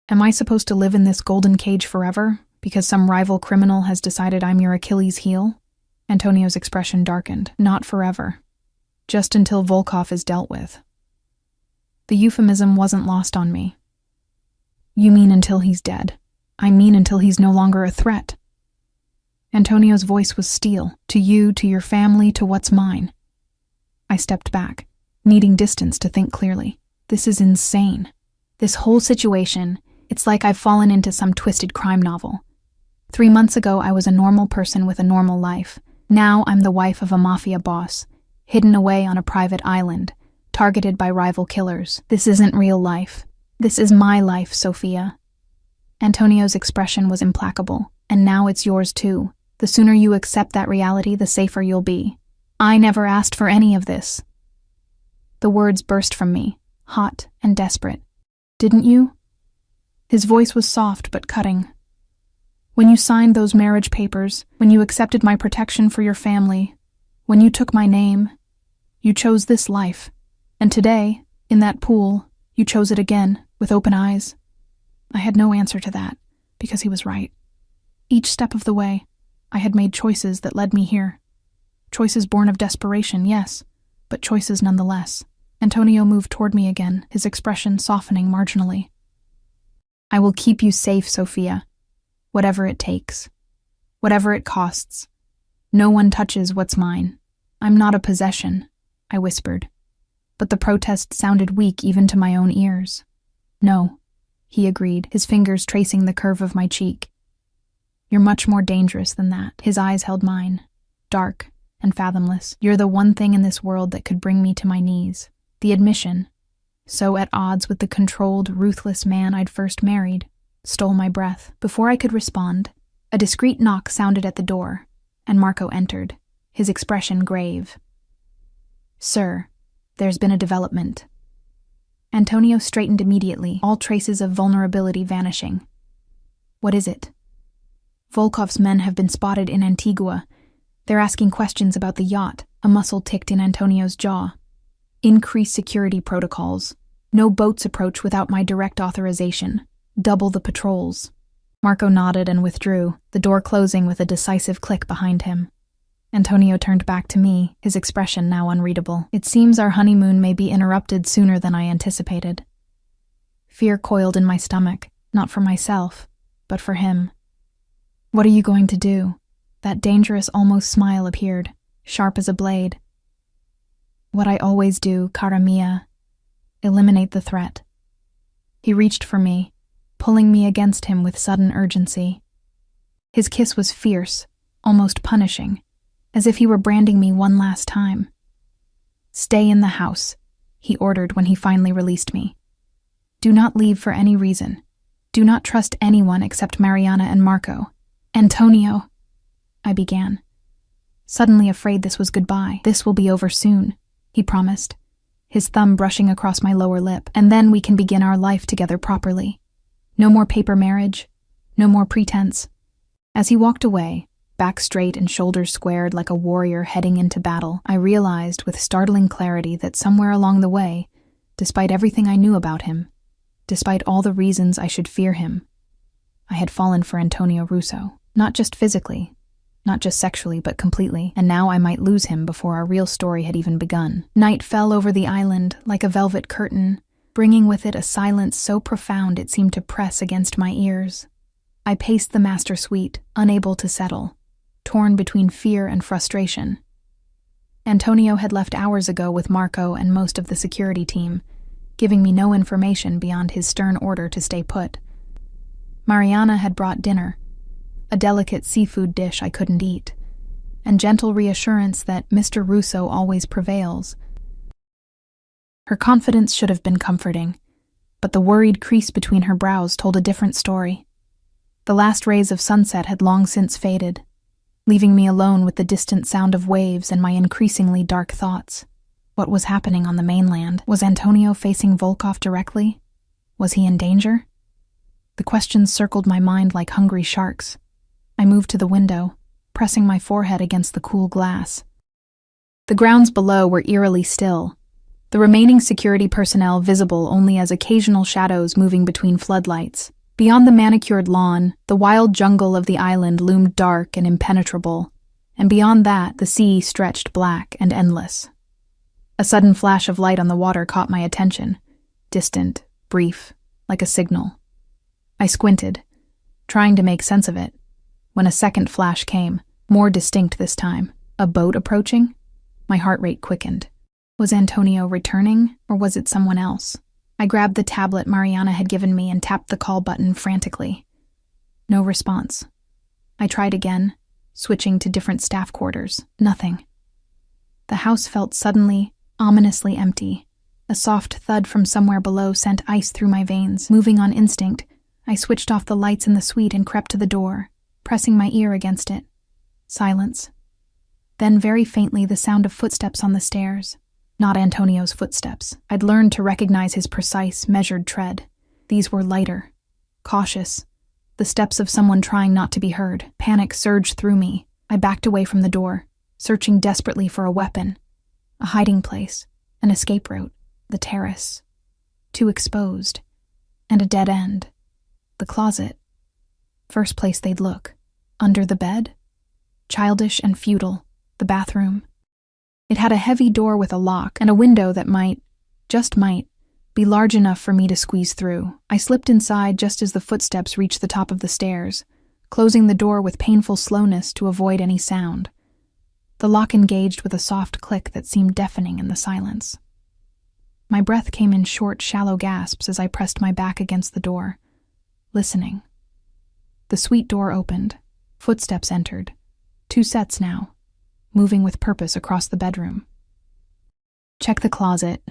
Am I supposed to live in this golden cage forever, because some rival criminal has decided I'm your Achilles heel? Antonio's expression darkened. Not forever. Just until Volkov is dealt with. The euphemism wasn't lost on me. You mean until he's dead. I mean until he's no longer a threat. Antonio's voice was steel. To you, to your family, to what's mine. I stepped back, needing distance to think clearly. This is insane. This whole situation, it's like I've fallen into some twisted crime novel. 3 months ago, I was a normal person with a normal life. Now I'm the wife of a mafia boss, hidden away on a private island, targeted by rival killers. This isn't real life. This is my life, Sophia. Antonio's expression was implacable, and now it's yours too. The sooner you accept that reality, the safer you'll be. I never asked for any of this. The words burst from me, hot and desperate. Didn't you? His voice was soft but cutting. When you signed those marriage papers, when you accepted my protection for your family, when you took my name, you chose this life. And today, in that pool, you chose it again, with open eyes. I had no answer to that, because he was right. Each step of the way, I had made choices that led me here. Choices born of desperation, yes, but choices nonetheless. Antonio moved toward me again, his expression softening marginally. I will keep you safe, Sophia. Whatever it takes. Whatever it costs. No one touches what's mine. I'm not a possession, I whispered. But the protest sounded weak even to my own ears. No, he agreed, his fingers tracing the curve of my cheek. You're much more dangerous than that. His eyes held mine, dark and fathomless. You're the one thing in this world that could bring me to my knees. The admission, so at odds with the controlled, ruthless man I'd first married, stole my breath. Before I could respond, a discreet knock sounded at the door, and Marco entered, his expression grave. Sir, there's been a development. Antonio straightened immediately, all traces of vulnerability vanishing. What is it? Volkov's men have been spotted in Antigua. They're asking questions about the yacht. A muscle ticked in Antonio's jaw. Increase security protocols. No boats approach without my direct authorization. Double the patrols. Marco nodded and withdrew, the door closing with a decisive click behind him. Antonio turned back to me, his expression now unreadable. It seems our honeymoon may be interrupted sooner than I anticipated. Fear coiled in my stomach, not for myself, but for him. What are you going to do? That dangerous almost smile appeared, sharp as a blade. What I always do, cara mia. Eliminate the threat. He reached for me, pulling me against him with sudden urgency. His kiss was fierce, almost punishing, as if he were branding me one last time. Stay in the house, he ordered when he finally released me. Do not leave for any reason. Do not trust anyone except Mariana and Marco. Antonio, I began. Suddenly afraid this was goodbye. This will be over soon, he promised, his thumb brushing across my lower lip, and then we can begin our life together properly. No more paper marriage, no more pretense. As he walked away, back straight and shoulders squared like a warrior heading into battle, I realized with startling clarity that somewhere along the way, despite everything I knew about him, despite all the reasons I should fear him, I had fallen for Antonio Russo. Not just physically, not just sexually, but completely, and now I might lose him before our real story had even begun. Night fell over the island like a velvet curtain, bringing with it a silence so profound it seemed to press against my ears. I paced the master suite, unable to settle, torn between fear and frustration. Antonio had left hours ago with Marco and most of the security team, giving me no information beyond his stern order to stay put. Mariana had brought dinner, a delicate seafood dish I couldn't eat, and gentle reassurance that Mr. Russo always prevails. Her confidence should have been comforting, but the worried crease between her brows told a different story. The last rays of sunset had long since faded, leaving me alone with the distant sound of waves and my increasingly dark thoughts. What was happening on the mainland? Was Antonio facing Volkov directly? Was he in danger? The questions circled my mind like hungry sharks. I moved to the window, pressing my forehead against the cool glass. The grounds below were eerily still, the remaining security personnel visible only as occasional shadows moving between floodlights. Beyond the manicured lawn, the wild jungle of the island loomed dark and impenetrable, and beyond that, the sea stretched black and endless. A sudden flash of light on the water caught my attention, distant, brief, like a signal. I squinted, trying to make sense of it, when a second flash came, more distinct this time. A boat approaching? My heart rate quickened. Was Antonio returning, or was it someone else? I grabbed the tablet Mariana had given me and tapped the call button frantically. No response. I tried again, switching to different staff quarters. Nothing. The house felt suddenly, ominously empty. A soft thud from somewhere below sent ice through my veins. Moving on instinct, I switched off the lights in the suite and crept to the door, pressing my ear against it. Silence. Then very faintly the sound of footsteps on the stairs. Not Antonio's footsteps. I'd learned to recognize his precise, measured tread. These were lighter, cautious, the steps of someone trying not to be heard. Panic surged through me. I backed away from the door, searching desperately for a weapon, a hiding place, an escape route, the terrace. Too exposed. And a dead end. The closet. First place they'd look. Under the bed? Childish and futile. The bathroom. It had a heavy door with a lock and a window that might, just might, be large enough for me to squeeze through. I slipped inside just as the footsteps reached the top of the stairs, closing the door with painful slowness to avoid any sound. The lock engaged with a soft click that seemed deafening in the silence. My breath came in short, shallow gasps as I pressed my back against the door, listening. The suite door opened. Footsteps entered. 2 sets now, moving with purpose across the bedroom. "Check the closet,"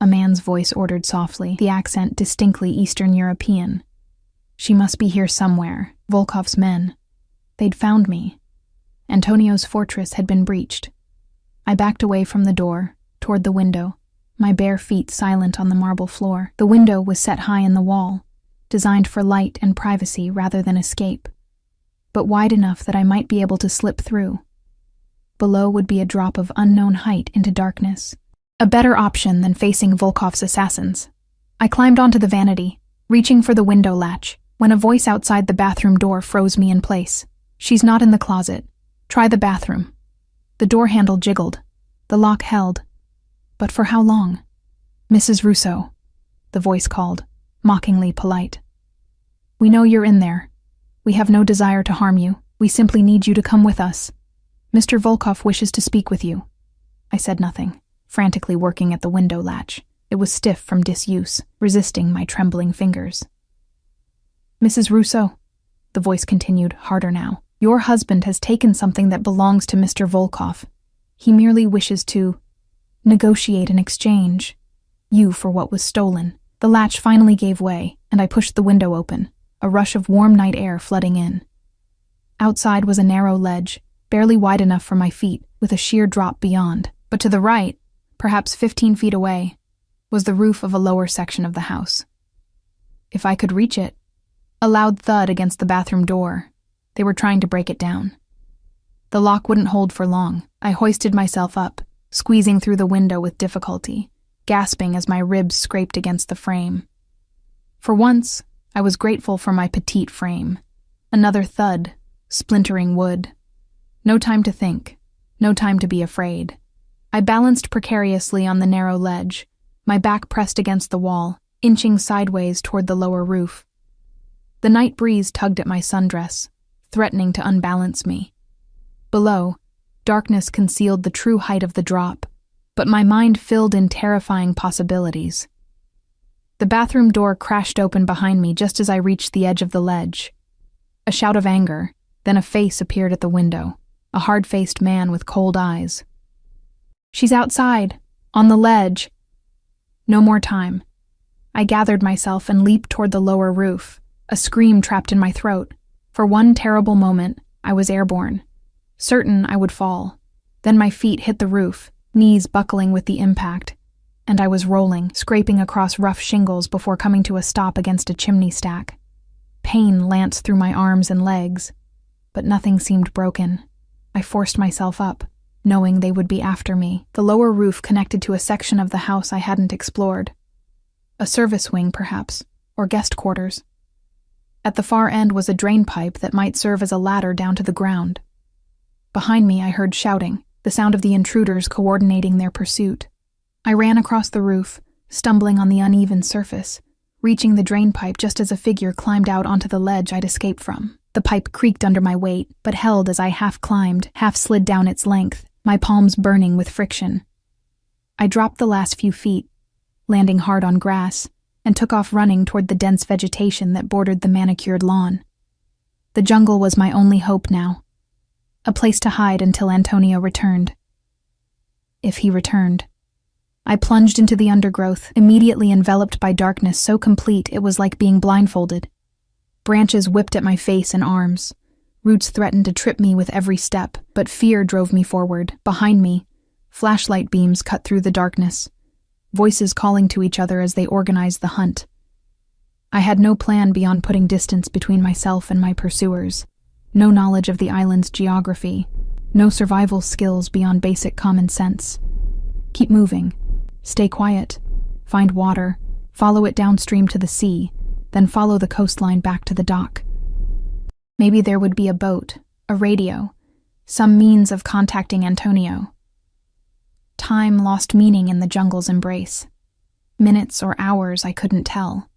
a man's voice ordered softly, the accent distinctly Eastern European. She must be here somewhere. Volkov's men. They'd found me. Antonio's fortress had been breached. I backed away from the door, toward the window, my bare feet silent on the marble floor. The window was set high in the wall, designed for light and privacy rather than escape, but wide enough that I might be able to slip through. Below would be a drop of unknown height into darkness. A better option than facing Volkov's assassins. I climbed onto the vanity, reaching for the window latch, when a voice outside the bathroom door froze me in place. "She's not in the closet. Try the bathroom." The door handle jiggled. The lock held. But for how long? "Mrs. Russo," the voice called, mockingly polite. "We know you're in there. We have no desire to harm you. We simply need you to come with us. Mr. Volkov wishes to speak with you." I said nothing, frantically working at the window latch. It was stiff from disuse, resisting my trembling fingers. "Mrs. Russo," the voice continued, harder now, "your husband has taken something that belongs to Mr. Volkov. He merely wishes to negotiate an exchange. You for what was stolen." The latch finally gave way, and I pushed the window open, a rush of warm night air flooding in. Outside was a narrow ledge, barely wide enough for my feet, with a sheer drop beyond. But to the right, perhaps 15 feet away, was the roof of a lower section of the house. If I could reach it. A loud thud against the bathroom door. They were trying to break it down. The lock wouldn't hold for long. I hoisted myself up, squeezing through the window with difficulty, gasping as my ribs scraped against the frame. For once, I was grateful for my petite frame. Another thud, splintering wood. No time to think, no time to be afraid. I balanced precariously on the narrow ledge, my back pressed against the wall, inching sideways toward the lower roof. The night breeze tugged at my sundress, threatening to unbalance me. Below, darkness concealed the true height of the drop, but my mind filled in terrifying possibilities. The bathroom door crashed open behind me just as I reached the edge of the ledge. A shout of anger, then a face appeared at the window. A hard-faced man with cold eyes. "She's outside, on the ledge." No more time. I gathered myself and leaped toward the lower roof, a scream trapped in my throat. For one terrible moment, I was airborne. certain I would fall. Then my feet hit the roof, knees buckling with the impact, and I was rolling, scraping across rough shingles before coming to a stop against a chimney stack. Pain lanced through my arms and legs, but nothing seemed broken. I forced myself up, knowing they would be after me. The lower roof connected to a section of the house I hadn't explored. A service wing, perhaps, or guest quarters. At the far end was a drain pipe that might serve as a ladder down to the ground. Behind me I heard shouting, the sound of the intruders coordinating their pursuit. I ran across the roof, stumbling on the uneven surface, reaching the drain pipe just as a figure climbed out onto the ledge I'd escaped from. The pipe creaked under my weight, but held as I half climbed, half slid down its length, my palms burning with friction. I dropped the last few feet, landing hard on grass, and took off running toward the dense vegetation that bordered the manicured lawn. The jungle was my only hope now, a place to hide until Antonio returned. If he returned. I plunged into the undergrowth, immediately enveloped by darkness so complete it was like being blindfolded. Branches whipped at my face and arms. Roots threatened to trip me with every step, but fear drove me forward. Behind me, flashlight beams cut through the darkness, voices calling to each other as they organized the hunt. I had no plan beyond putting distance between myself and my pursuers, no knowledge of the island's geography, no survival skills beyond basic common sense. Keep moving. Stay quiet. Find water. Follow it downstream to the sea, then follow the coastline back to the dock. Maybe there would be a boat, a radio, some means of contacting Antonio. Time lost meaning in the jungle's embrace. Minutes or hours I couldn't tell.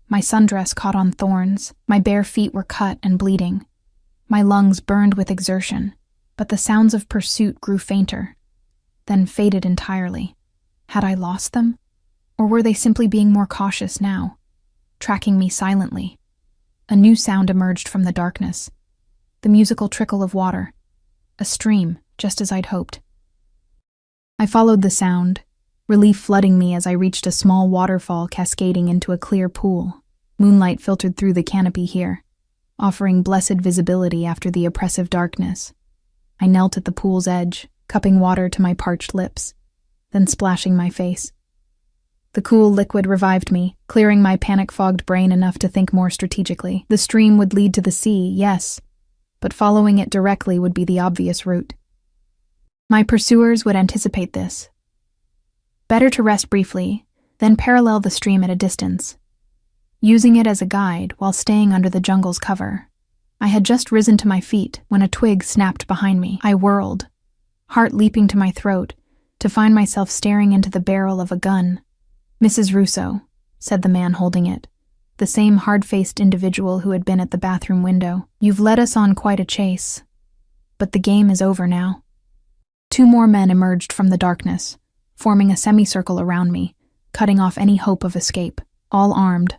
My sundress caught on thorns, my bare feet were cut and bleeding. My lungs burned with exertion, but the sounds of pursuit grew fainter, then faded entirely. Had I lost them? Or were they simply being more cautious now, tracking me silently? A new sound emerged from the darkness. The musical trickle of water. A stream, just as I'd hoped. I followed the sound, relief flooding me as I reached a small waterfall cascading into a clear pool. Moonlight filtered through the canopy here, offering blessed visibility after the oppressive darkness. I knelt at the pool's edge, cupping water to my parched lips, then splashing my face. The cool liquid revived me, clearing my panic-fogged brain enough to think more strategically. The stream would lead to the sea, yes, but following it directly would be the obvious route. My pursuers would anticipate this. Better to rest briefly, then parallel the stream at a distance, using it as a guide while staying under the jungle's cover. I had just risen to my feet when a twig snapped behind me. I whirled, heart leaping to my throat, to find myself staring into the barrel of a gun. "Mrs. Russo," said the man holding it, the same hard-faced individual who had been at the bathroom window. "You've led us on quite a chase, but the game is over now." Two more men emerged from the darkness, forming a semicircle around me, cutting off any hope of escape. All armed,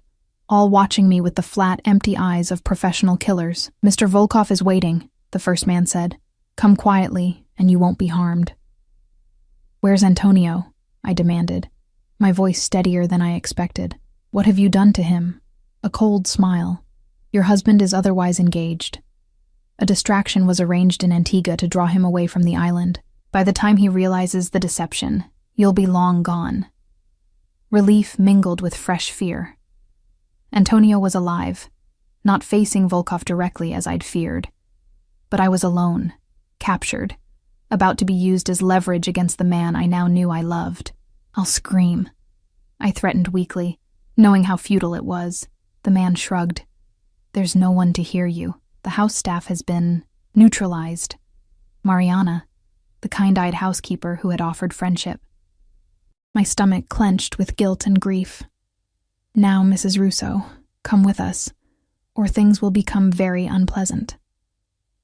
all watching me with the flat, empty eyes of professional killers. "Mr. Volkov is waiting," the first man said. "Come quietly, and you won't be harmed." "Where's Antonio?" I demanded, my voice steadier than I expected. "What have you done to him?" A cold smile. "Your husband is otherwise engaged. A distraction was arranged in Antigua to draw him away from the island. By the time he realizes the deception, you'll be long gone." Relief mingled with fresh fear. Antonio was alive, not facing Volkov directly as I'd feared. But I was alone, captured, about to be used as leverage against the man I now knew I loved. "I'll scream," I threatened weakly, knowing how futile it was. The man shrugged. "There's no one to hear you. The house staff has been neutralized. Mariana, the kind-eyed housekeeper who had offered friendship." My stomach clenched with guilt and grief. "Now, Mrs. Russo, come with us, or things will become very unpleasant."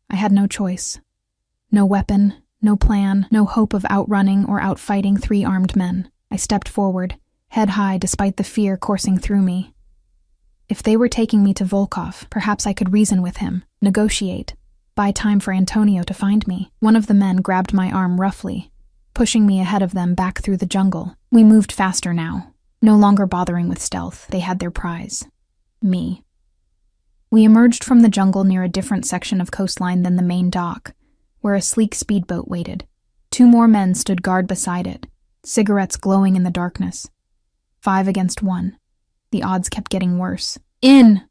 I had no choice. No weapon, no plan, no hope of outrunning or outfighting three armed men. I stepped forward, head high despite the fear coursing through me. If they were taking me to Volkov, perhaps I could reason with him, negotiate, buy time for Antonio to find me. One of the men grabbed my arm roughly, pushing me ahead of them back through the jungle. We moved faster now, no longer bothering with stealth. They had their prize. Me. We emerged from the jungle near a different section of coastline than the main dock, where a sleek speedboat waited. 2 more men stood guard beside it, cigarettes glowing in the darkness. 5 against 1. The odds kept getting worse. "In!"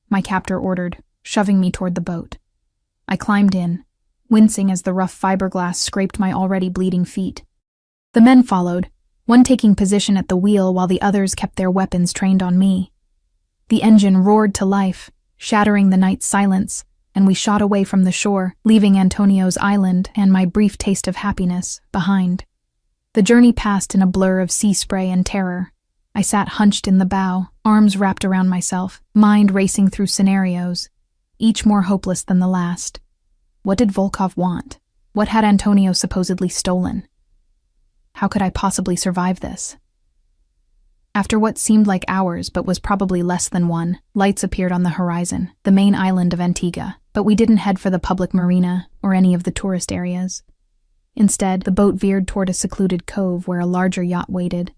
my captor ordered, shoving me toward the boat. I climbed in, wincing as the rough fiberglass scraped my already bleeding feet. The men followed, one taking position at the wheel while the others kept their weapons trained on me. The engine roared to life, shattering the night's silence, and we shot away from the shore, leaving Antonio's island and my brief taste of happiness behind. The journey passed in a blur of sea spray and terror. I sat hunched in the bow, arms wrapped around myself, mind racing through scenarios, each more hopeless than the last. What did Volkov want? What had Antonio supposedly stolen? How could I possibly survive this? After what seemed like hours but was probably less than one, lights appeared on the horizon, the main island of Antigua, but we didn't head for the public marina or any of the tourist areas. Instead, the boat veered toward a secluded cove where a larger yacht waited,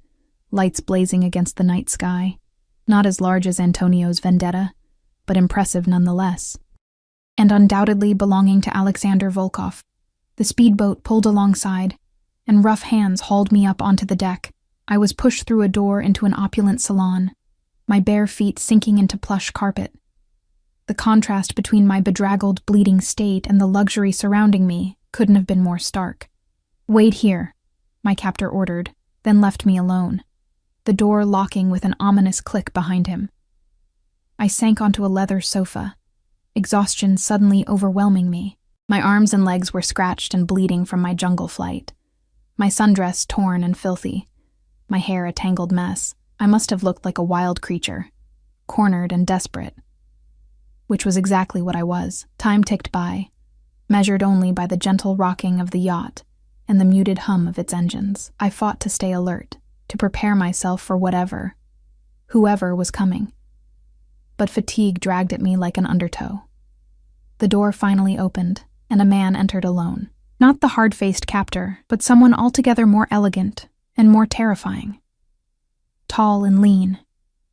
lights blazing against the night sky, not as large as Antonio's Vendetta, but impressive nonetheless. And undoubtedly belonging to Alexander Volkov. The speedboat pulled alongside, and rough hands hauled me up onto the deck. I was pushed through a door into an opulent salon, my bare feet sinking into plush carpet. The contrast between my bedraggled, bleeding state and the luxury surrounding me couldn't have been more stark. "Wait here," my captor ordered, then left me alone, the door locking with an ominous click behind him. I sank onto a leather sofa, exhaustion suddenly overwhelming me. My arms and legs were scratched and bleeding from my jungle flight, my sundress torn and filthy, my hair a tangled mess. I must have looked like a wild creature, cornered and desperate. Which was exactly what I was. Time ticked by, measured only by the gentle rocking of the yacht and the muted hum of its engines. I fought to stay alert, to prepare myself for whoever was coming. But fatigue dragged at me like an undertow. The door finally opened, and a man entered alone. Not the hard-faced captor, but someone altogether more elegant and more terrifying. Tall and lean,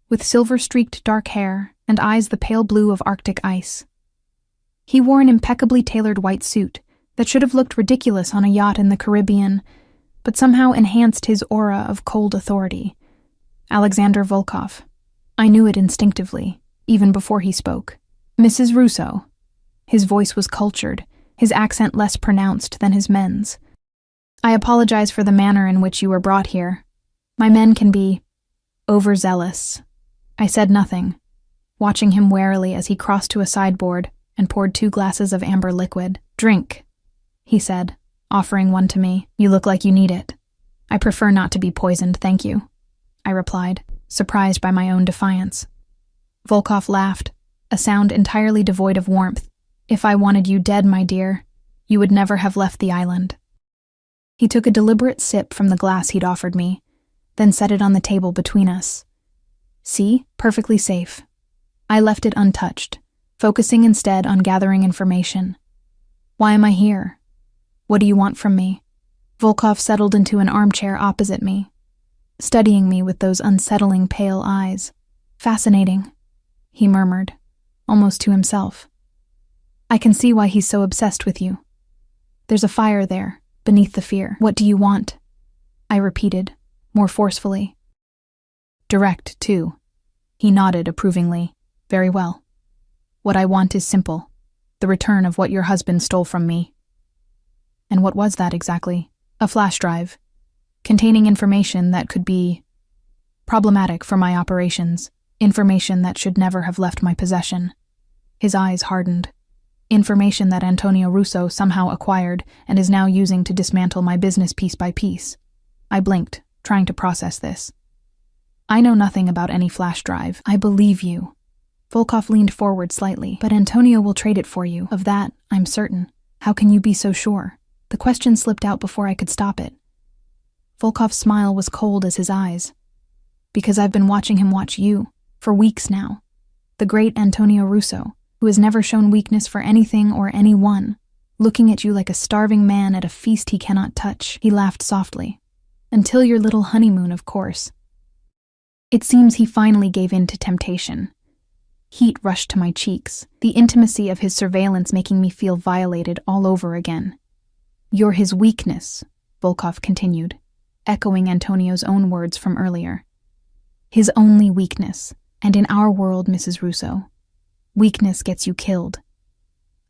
with silver-streaked dark hair and eyes the pale blue of Arctic ice. He wore an impeccably tailored white suit that should have looked ridiculous on a yacht in the Caribbean, but somehow enhanced his aura of cold authority. Alexander Volkov. I knew it instinctively, even before he spoke. "Mrs. Russo." His voice was cultured, his accent less pronounced than his men's. "I apologize for the manner in which you were brought here. My men can be overzealous." I said nothing, watching him warily as he crossed to a sideboard and poured 2 glasses of amber liquid. "Drink," he said, offering one to me. "You look like you need it." "I prefer not to be poisoned, thank you," I replied, surprised by my own defiance. Volkov laughed, a sound entirely devoid of warmth. "If I wanted you dead, my dear, you would never have left the island." He took a deliberate sip from the glass he'd offered me, then set it on the table between us. "See? Perfectly safe." I left it untouched, focusing instead on gathering information. "Why am I here? What do you want from me?" Volkov settled into an armchair opposite me, studying me with those unsettling pale eyes. "Fascinating," he murmured, almost to himself. "I can see why he's so obsessed with you. There's a fire there, beneath the fear. What do you want?" I repeated, more forcefully. "Direct, too." He nodded approvingly. "Very well. What I want is simple. The return of what your husband stole from me." And what was that exactly? A flash drive, containing information that could be problematic for my operations, information that should never have left my possession. His eyes hardened. Information that Antonio Russo somehow acquired and is now using to dismantle my business piece by piece. I blinked, trying to process this. "I know nothing about any flash drive." "I believe you." Volkov leaned forward slightly. "But Antonio will trade it for you. Of that, I'm certain." "How can you be so sure?" The question slipped out before I could stop it. Volkov's smile was cold as his eyes. "Because I've been watching him watch you, for weeks now. The great Antonio Russo, who has never shown weakness for anything or anyone, looking at you like a starving man at a feast he cannot touch." He laughed softly. "Until your little honeymoon, of course." It seems he finally gave in to temptation. Heat rushed to my cheeks, the intimacy of his surveillance making me feel violated all over again. "You're his weakness," Volkov continued, echoing Antonio's own words from earlier. "His only weakness. And in our world, Mrs. Russo, weakness gets you killed."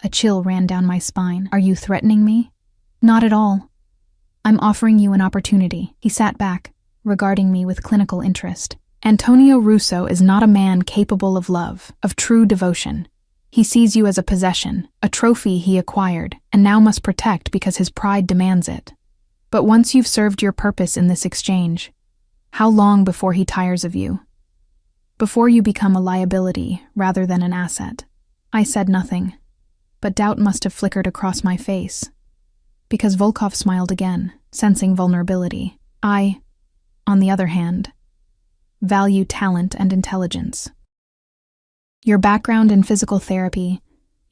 A chill ran down my spine. "Are you threatening me?" "Not at all. I'm offering you an opportunity." He sat back, regarding me with clinical interest. "Antonio Russo is not a man capable of love, of true devotion. He sees you as a possession, a trophy he acquired, and now must protect because his pride demands it. But once you've served your purpose in this exchange, how long before he tires of you? Before you become a liability rather than an asset." I said nothing, but doubt must have flickered across my face, because Volkov smiled again, sensing vulnerability. "I, on the other hand, value talent and intelligence. Your background in physical therapy,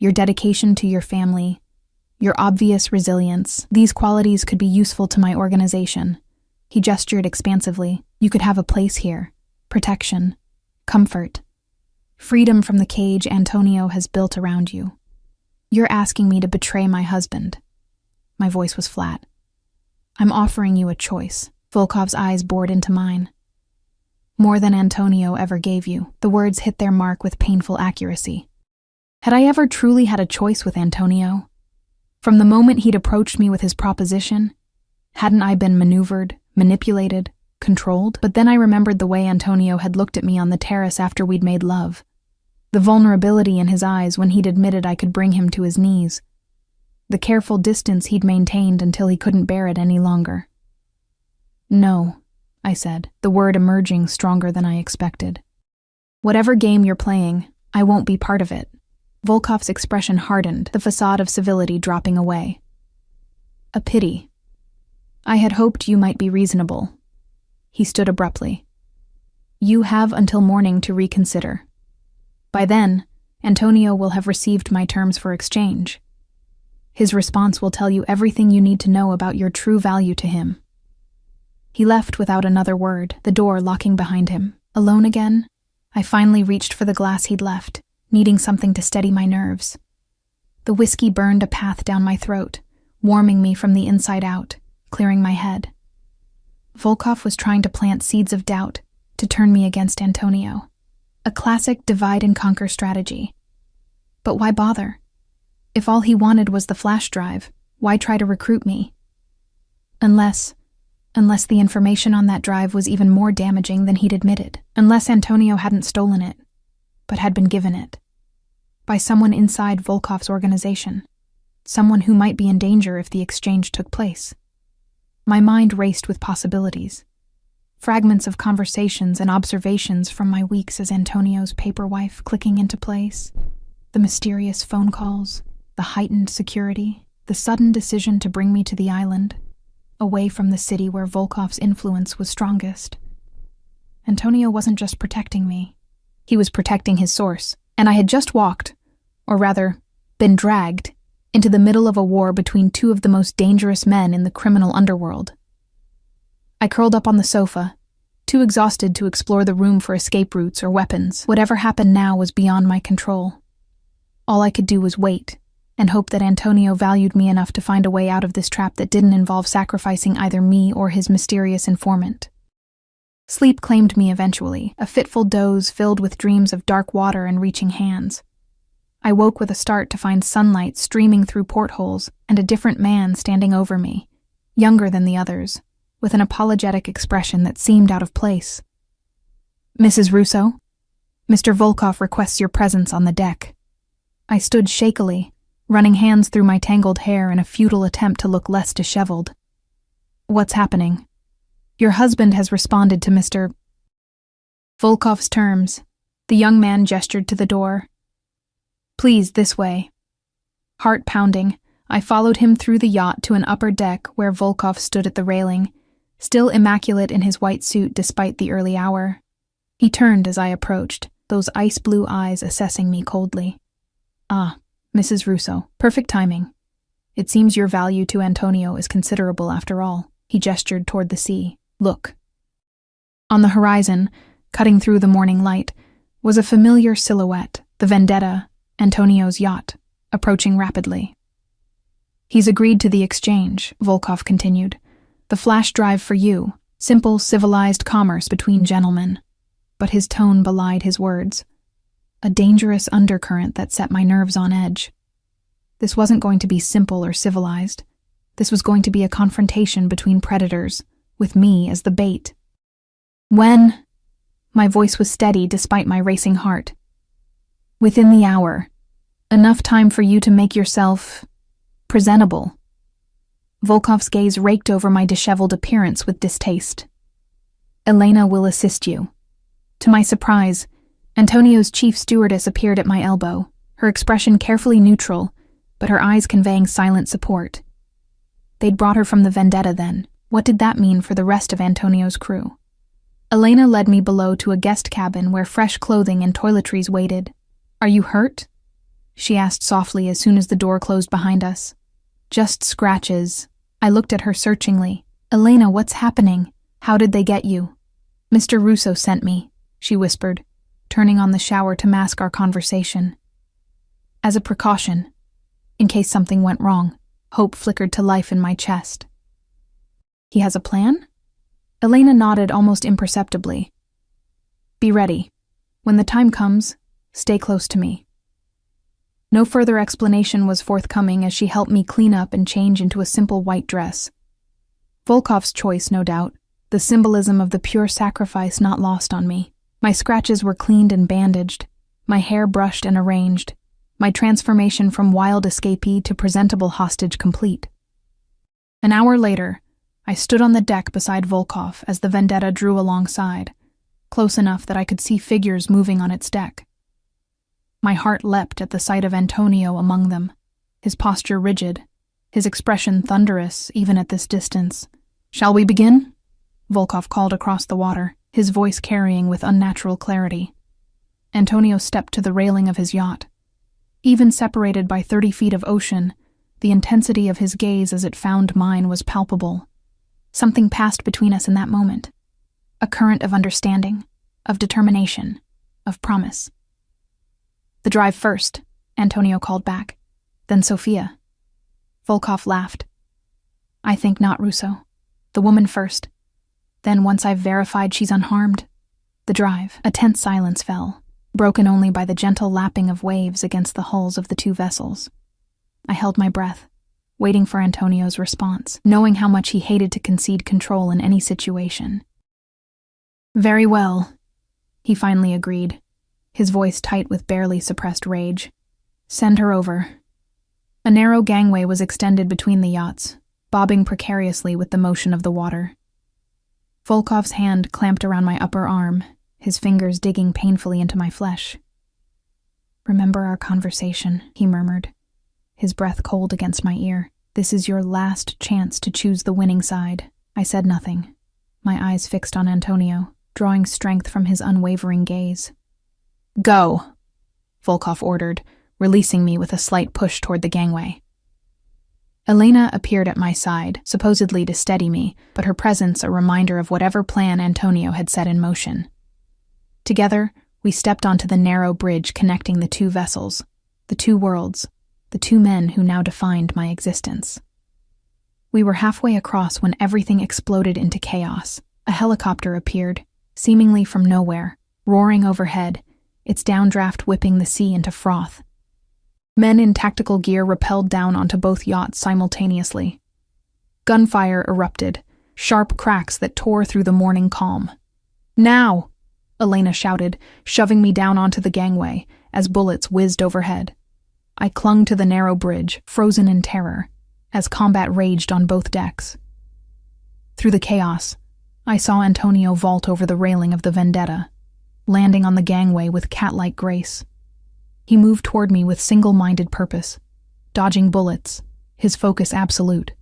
your dedication to your family, your obvious resilience, these qualities could be useful to my organization." He gestured expansively. "You could have a place here, protection, comfort, freedom from the cage Antonio has built around you. You're asking me to betray my husband." My voice was flat. "I'm offering you a choice." Volkov's eyes bored into mine. "More than Antonio ever gave you." The words hit their mark with painful accuracy. Had I ever truly had a choice with Antonio? From the moment he'd approached me with his proposition, hadn't I been maneuvered, manipulated, controlled? But then I remembered the way Antonio had looked at me on the terrace after we'd made love. The vulnerability in his eyes when he'd admitted I could bring him to his knees. The careful distance he'd maintained until he couldn't bear it any longer. "No," I said, the word emerging stronger than I expected. "Whatever game you're playing, I won't be part of it." Volkov's expression hardened, the facade of civility dropping away. "A pity. I had hoped you might be reasonable." He stood abruptly. "You have until morning to reconsider. By then, Antonio will have received my terms for exchange. His response will tell you everything you need to know about your true value to him." He left without another word, the door locking behind him. Alone again, I finally reached for the glass he'd left, needing something to steady my nerves. The whiskey burned a path down my throat, warming me from the inside out, clearing my head. Volkov was trying to plant seeds of doubt to turn me against Antonio. A classic divide-and-conquer strategy. But why bother? If all he wanted was the flash drive, why try to recruit me? Unless the information on that drive was even more damaging than he'd admitted. Unless Antonio hadn't stolen it, but had been given it. By someone inside Volkov's organization. Someone who might be in danger if the exchange took place. My mind raced with possibilities. Fragments of conversations and observations from my weeks as Antonio's paper wife clicking into place. The mysterious phone calls, the heightened security, the sudden decision to bring me to the island, away from the city where Volkov's influence was strongest. Antonio wasn't just protecting me. He was protecting his source, and I had just walked, or rather, been dragged, into the middle of a war between two of the most dangerous men in the criminal underworld. I curled up on the sofa, too exhausted to explore the room for escape routes or weapons. Whatever happened now was beyond my control. All I could do was wait, and hope that Antonio valued me enough to find a way out of this trap that didn't involve sacrificing either me or his mysterious informant. Sleep claimed me eventually, a fitful doze filled with dreams of dark water and reaching hands. I woke with a start to find sunlight streaming through portholes and a different man standing over me, younger than the others, with an apologetic expression that seemed out of place. "Mrs. Russo, Mr. Volkov requests your presence on the deck." I stood shakily, running hands through my tangled hair in a futile attempt to look less disheveled. "What's happening?" "Your husband has responded to Mr. Volkov's terms." The young man gestured to the door. "Please, this way." Heart pounding, I followed him through the yacht to an upper deck where Volkov stood at the railing, still immaculate in his white suit despite the early hour. He turned as I approached, those ice-blue eyes assessing me coldly. "Ah, Mrs. Russo, perfect timing. It seems your value to Antonio is considerable after all." He gestured toward the sea. "Look." On the horizon, cutting through the morning light, was a familiar silhouette, the Vendetta, Antonio's yacht, approaching rapidly. He's agreed to the exchange, Volkov continued. The flash drive for you, simple, civilized commerce between gentlemen. But his tone belied his words. A dangerous undercurrent that set my nerves on edge. This wasn't going to be simple or civilized. This was going to be a confrontation between predators, with me as the bait. When? My voice was steady despite my racing heart. Within the hour. Enough time for you to make yourself presentable. Volkov's gaze raked over my disheveled appearance with distaste. Elena will assist you. To my surprise, Antonio's chief stewardess appeared at my elbow, her expression carefully neutral, but her eyes conveying silent support. They'd brought her from the Vendetta then. What did that mean for the rest of Antonio's crew? Elena led me below to a guest cabin where fresh clothing and toiletries waited. Are you hurt? She asked softly as soon as the door closed behind us. Just scratches. I looked at her searchingly. Elena, what's happening? How did they get you? Mr. Russo sent me, she whispered, turning on the shower to mask our conversation. As a precaution, in case something went wrong, hope flickered to life in my chest. He has a plan? Elena nodded almost imperceptibly. Be ready. When the time comes, stay close to me. No further explanation was forthcoming as she helped me clean up and change into a simple white dress. Volkov's choice, no doubt, the symbolism of the pure sacrifice not lost on me. My scratches were cleaned and bandaged, my hair brushed and arranged, my transformation from wild escapee to presentable hostage complete. An hour later, I stood on the deck beside Volkov as the Vendetta drew alongside, close enough that I could see figures moving on its deck. My heart leapt at the sight of Antonio among them, his posture rigid, his expression thunderous even at this distance. Shall we begin? Volkov called across the water, his voice carrying with unnatural clarity. Antonio stepped to the railing of his yacht. Even separated by 30 feet of ocean, the intensity of his gaze as it found mine was palpable. Something passed between us in that moment. A current of understanding, of determination, of promise. The drive first, Antonio called back. Then Sophia. Volkov laughed. I think not, Russo. The woman first. Then once I've verified she's unharmed, the drive. A tense silence fell, broken only by the gentle lapping of waves against the hulls of the two vessels. I held my breath, waiting for Antonio's response, knowing how much he hated to concede control in any situation. Very well, he finally agreed, his voice tight with barely suppressed rage. Send her over. A narrow gangway was extended between the yachts, bobbing precariously with the motion of the water. Volkov's hand clamped around my upper arm, his fingers digging painfully into my flesh. Remember our conversation, he murmured, his breath cold against my ear. This is your last chance to choose the winning side. I said nothing, my eyes fixed on Antonio, drawing strength from his unwavering gaze. Go, Volkov ordered, releasing me with a slight push toward the gangway. Elena appeared at my side, supposedly to steady me, but her presence a reminder of whatever plan Antonio had set in motion. Together, we stepped onto the narrow bridge connecting the two vessels, the two worlds, the two men who now defined my existence. We were halfway across when everything exploded into chaos. A helicopter appeared, seemingly from nowhere, roaring overhead, its downdraft whipping the sea into froth. Men in tactical gear rappelled down onto both yachts simultaneously. Gunfire erupted, sharp cracks that tore through the morning calm. Now! Elena shouted, shoving me down onto the gangway as bullets whizzed overhead. I clung to the narrow bridge, frozen in terror, as combat raged on both decks. Through the chaos, I saw Antonio vault over the railing of the Vendetta, landing on the gangway with cat-like grace. He moved toward me with single-minded purpose, dodging bullets, his focus absolute.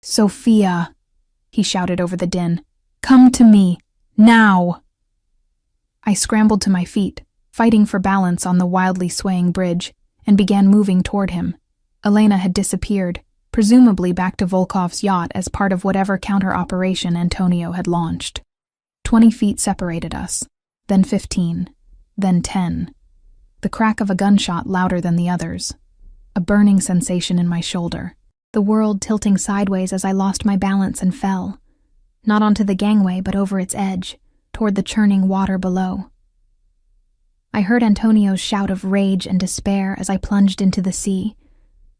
Sophia, he shouted over the din. Come to me, now! I scrambled to my feet, fighting for balance on the wildly swaying bridge, and began moving toward him. Elena had disappeared, presumably back to Volkov's yacht as part of whatever counter-operation Antonio had launched. 20 feet separated us, then 15, then 10. The crack of a gunshot louder than the others. A burning sensation in my shoulder. the world tilting sideways as I lost my balance and fell, not onto the gangway but over its edge, toward the churning water below. I heard Antonio's shout of rage and despair as I plunged into the sea,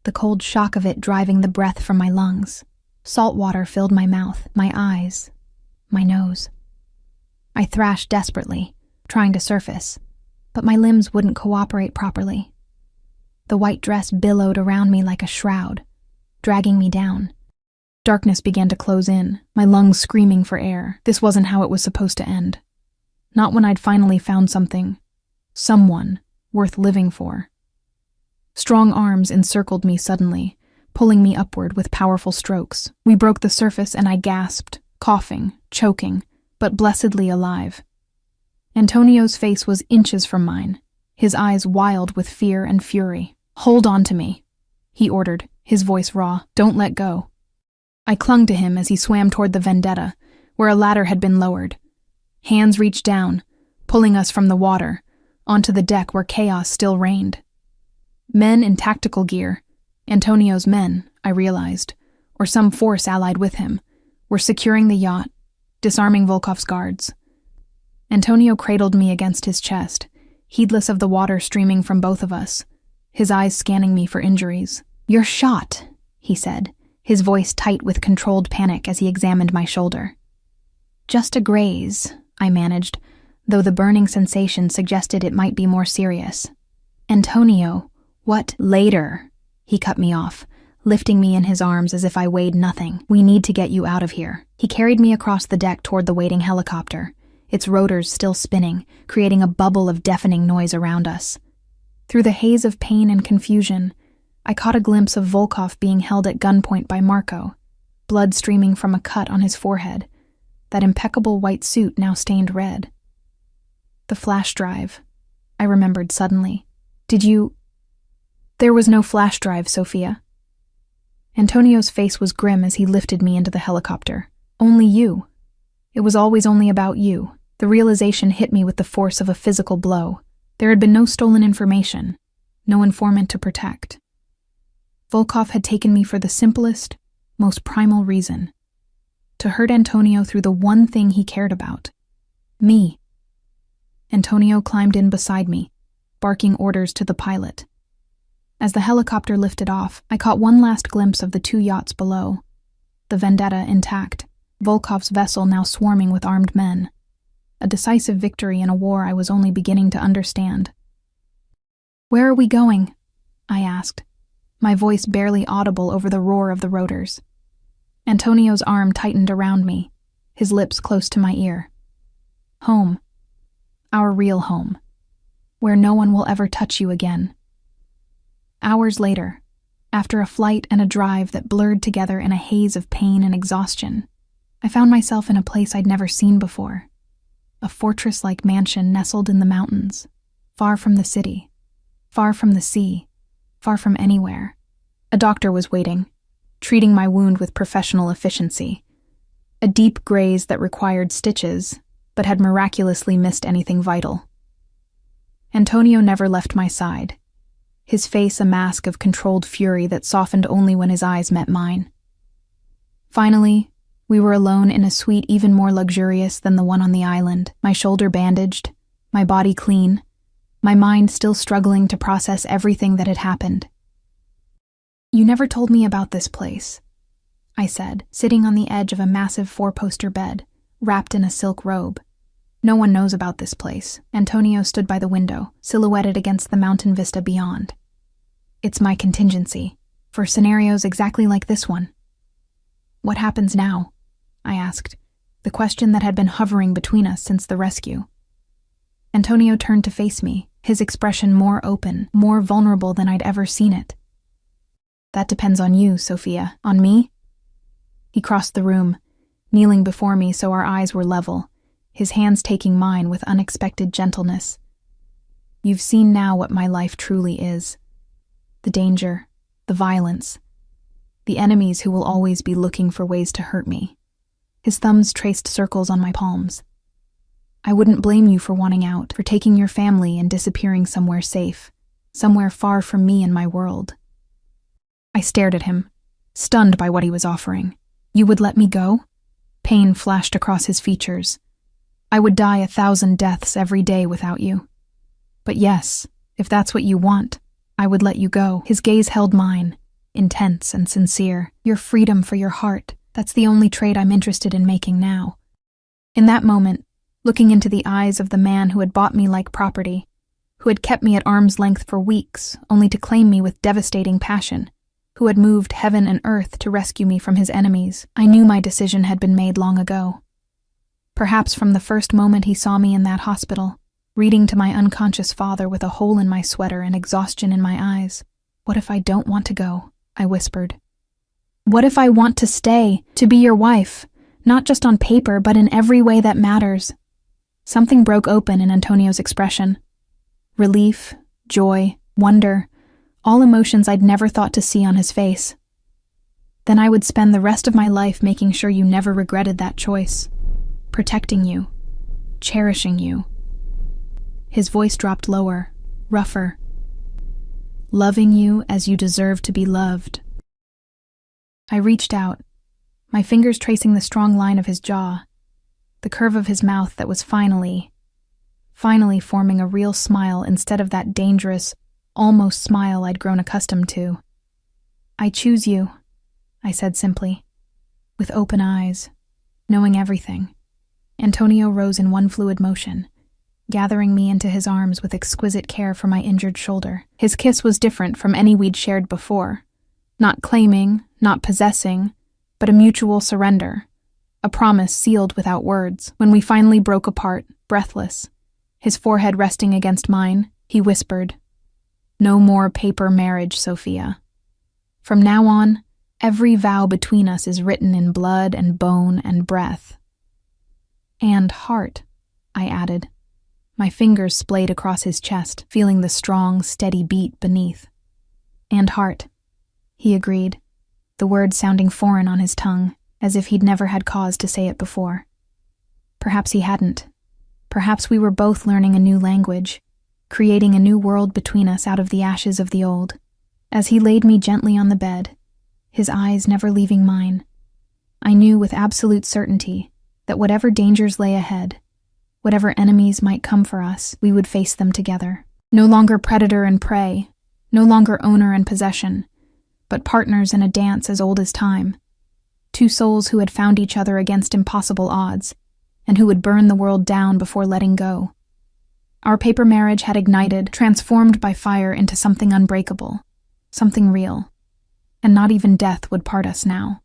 the cold shock of it driving the breath from my lungs. Salt water filled my mouth, my eyes, my nose. I thrashed desperately, trying to surface, but my limbs wouldn't cooperate properly. The white dress billowed around me like a shroud, dragging me down. Darkness began to close in, my lungs screaming for air. This wasn't how it was supposed to end. Not when I'd finally found someone worth living for. Strong arms encircled me suddenly, pulling me upward with powerful strokes. We broke the surface and I gasped, coughing, choking, but blessedly alive. Antonio's face was inches from mine, his eyes wild with fear and fury. "Hold on to me," he ordered, his voice raw. "Don't let go." I clung to him as he swam toward the Vendetta, where a ladder had been lowered. Hands reached down, pulling us from the water, onto the deck where chaos still reigned. Men in tactical gear, Antonio's men, I realized, or some force allied with him, were securing the yacht, disarming Volkov's guards. Antonio cradled me against his chest, heedless of the water streaming from both of us, his eyes scanning me for injuries. "You're shot," he said, his voice tight with controlled panic as he examined my shoulder. "Just a graze," I managed, though the burning sensation suggested it might be more serious. "Antonio, what?" "Later," he cut me off, lifting me in his arms as if I weighed nothing. "We need to get you out of here." He carried me across the deck toward the waiting helicopter, its rotors still spinning, creating a bubble of deafening noise around us. Through the haze of pain and confusion, I caught a glimpse of Volkov being held at gunpoint by Marco, blood streaming from a cut on his forehead, that impeccable white suit now stained red. The flash drive, I remembered suddenly. There was no flash drive, Sophia. Antonio's face was grim as he lifted me into the helicopter. Only you. It was always only about you. The realization hit me with the force of a physical blow. There had been no stolen information, no informant to protect. Volkov had taken me for the simplest, most primal reason. To hurt Antonio through the one thing he cared about. Me. Antonio climbed in beside me, barking orders to the pilot. As the helicopter lifted off, I caught one last glimpse of the two yachts below. The Vendetta intact, Volkov's vessel now swarming with armed men. A decisive victory in a war I was only beginning to understand. "Where are we going?" I asked, my voice barely audible over the roar of the rotors. Antonio's arm tightened around me, his lips close to my ear. "Home. Our real home. Where no one will ever touch you again." Hours later, after a flight and a drive that blurred together in a haze of pain and exhaustion, I found myself in a place I'd never seen before. A fortress-like mansion nestled in the mountains, far from the city, far from the sea, far from anywhere. A doctor was waiting, treating my wound with professional efficiency. A deep graze that required stitches, but had miraculously missed anything vital. Antonio never left my side, his face a mask of controlled fury that softened only when his eyes met mine. Finally, we were alone in a suite even more luxurious than the one on the island, my shoulder bandaged, my body clean, my mind still struggling to process everything that had happened. "You never told me about this place," I said, sitting on the edge of a massive four-poster bed, wrapped in a silk robe. "No one knows about this place." Antonio stood by the window, silhouetted against the mountain vista beyond. "It's my contingency, for scenarios exactly like this one." "What happens now?" I asked, the question that had been hovering between us since the rescue. Antonio turned to face me, his expression more open, more vulnerable than I'd ever seen it. "That depends on you, Sophia. On me?" He crossed the room, kneeling before me so our eyes were level, his hands taking mine with unexpected gentleness. "You've seen now what my life truly is. The danger, the violence, the enemies who will always be looking for ways to hurt me." His thumbs traced circles on my palms. "I wouldn't blame you for wanting out, for taking your family and disappearing somewhere safe, somewhere far from me and my world." I stared at him, stunned by what he was offering. "You would let me go?" Pain flashed across his features. "I would die 1,000 deaths every day without you. But yes, if that's what you want, I would let you go." His gaze held mine, intense and sincere. "Your freedom for your heart, that's the only trade I'm interested in making now." In that moment, looking into the eyes of the man who had bought me like property, who had kept me at arm's length for weeks, only to claim me with devastating passion, who had moved heaven and earth to rescue me from his enemies, I knew my decision had been made long ago. Perhaps from the first moment he saw me in that hospital, reading to my unconscious father with a hole in my sweater and exhaustion in my eyes. "What if I don't want to go?" I whispered. "What if I want to stay, to be your wife, not just on paper, but in every way that matters?" Something broke open in Antonio's expression. Relief, joy, wonder, all emotions I'd never thought to see on his face. "Then I would spend the rest of my life making sure you never regretted that choice, protecting you, cherishing you." His voice dropped lower, rougher. "Loving you as you deserve to be loved." I reached out, my fingers tracing the strong line of his jaw, the curve of his mouth that was finally forming a real smile instead of that dangerous, almost smile I'd grown accustomed to. "I choose you," I said simply, with open eyes, knowing everything. Antonio rose in one fluid motion, gathering me into his arms with exquisite care for my injured shoulder. His kiss was different from any we'd shared before. Not claiming, not possessing, but a mutual surrender, a promise sealed without words. When we finally broke apart, breathless, his forehead resting against mine, he whispered, "No more paper marriage, Sophia. From now on, every vow between us is written in blood and bone and breath." "And heart," I added. My fingers splayed across his chest, feeling the strong, steady beat beneath. "And heart," he agreed, the word sounding foreign on his tongue, as if he'd never had cause to say it before. Perhaps he hadn't. Perhaps we were both learning a new language, creating a new world between us out of the ashes of the old. As he laid me gently on the bed, his eyes never leaving mine, I knew with absolute certainty that whatever dangers lay ahead, whatever enemies might come for us, we would face them together. No longer predator and prey, no longer owner and possession, but partners in a dance as old as time. Two souls who had found each other against impossible odds, and who would burn the world down before letting go. Our paper marriage had ignited, transformed by fire into something unbreakable, something real, and not even death would part us now.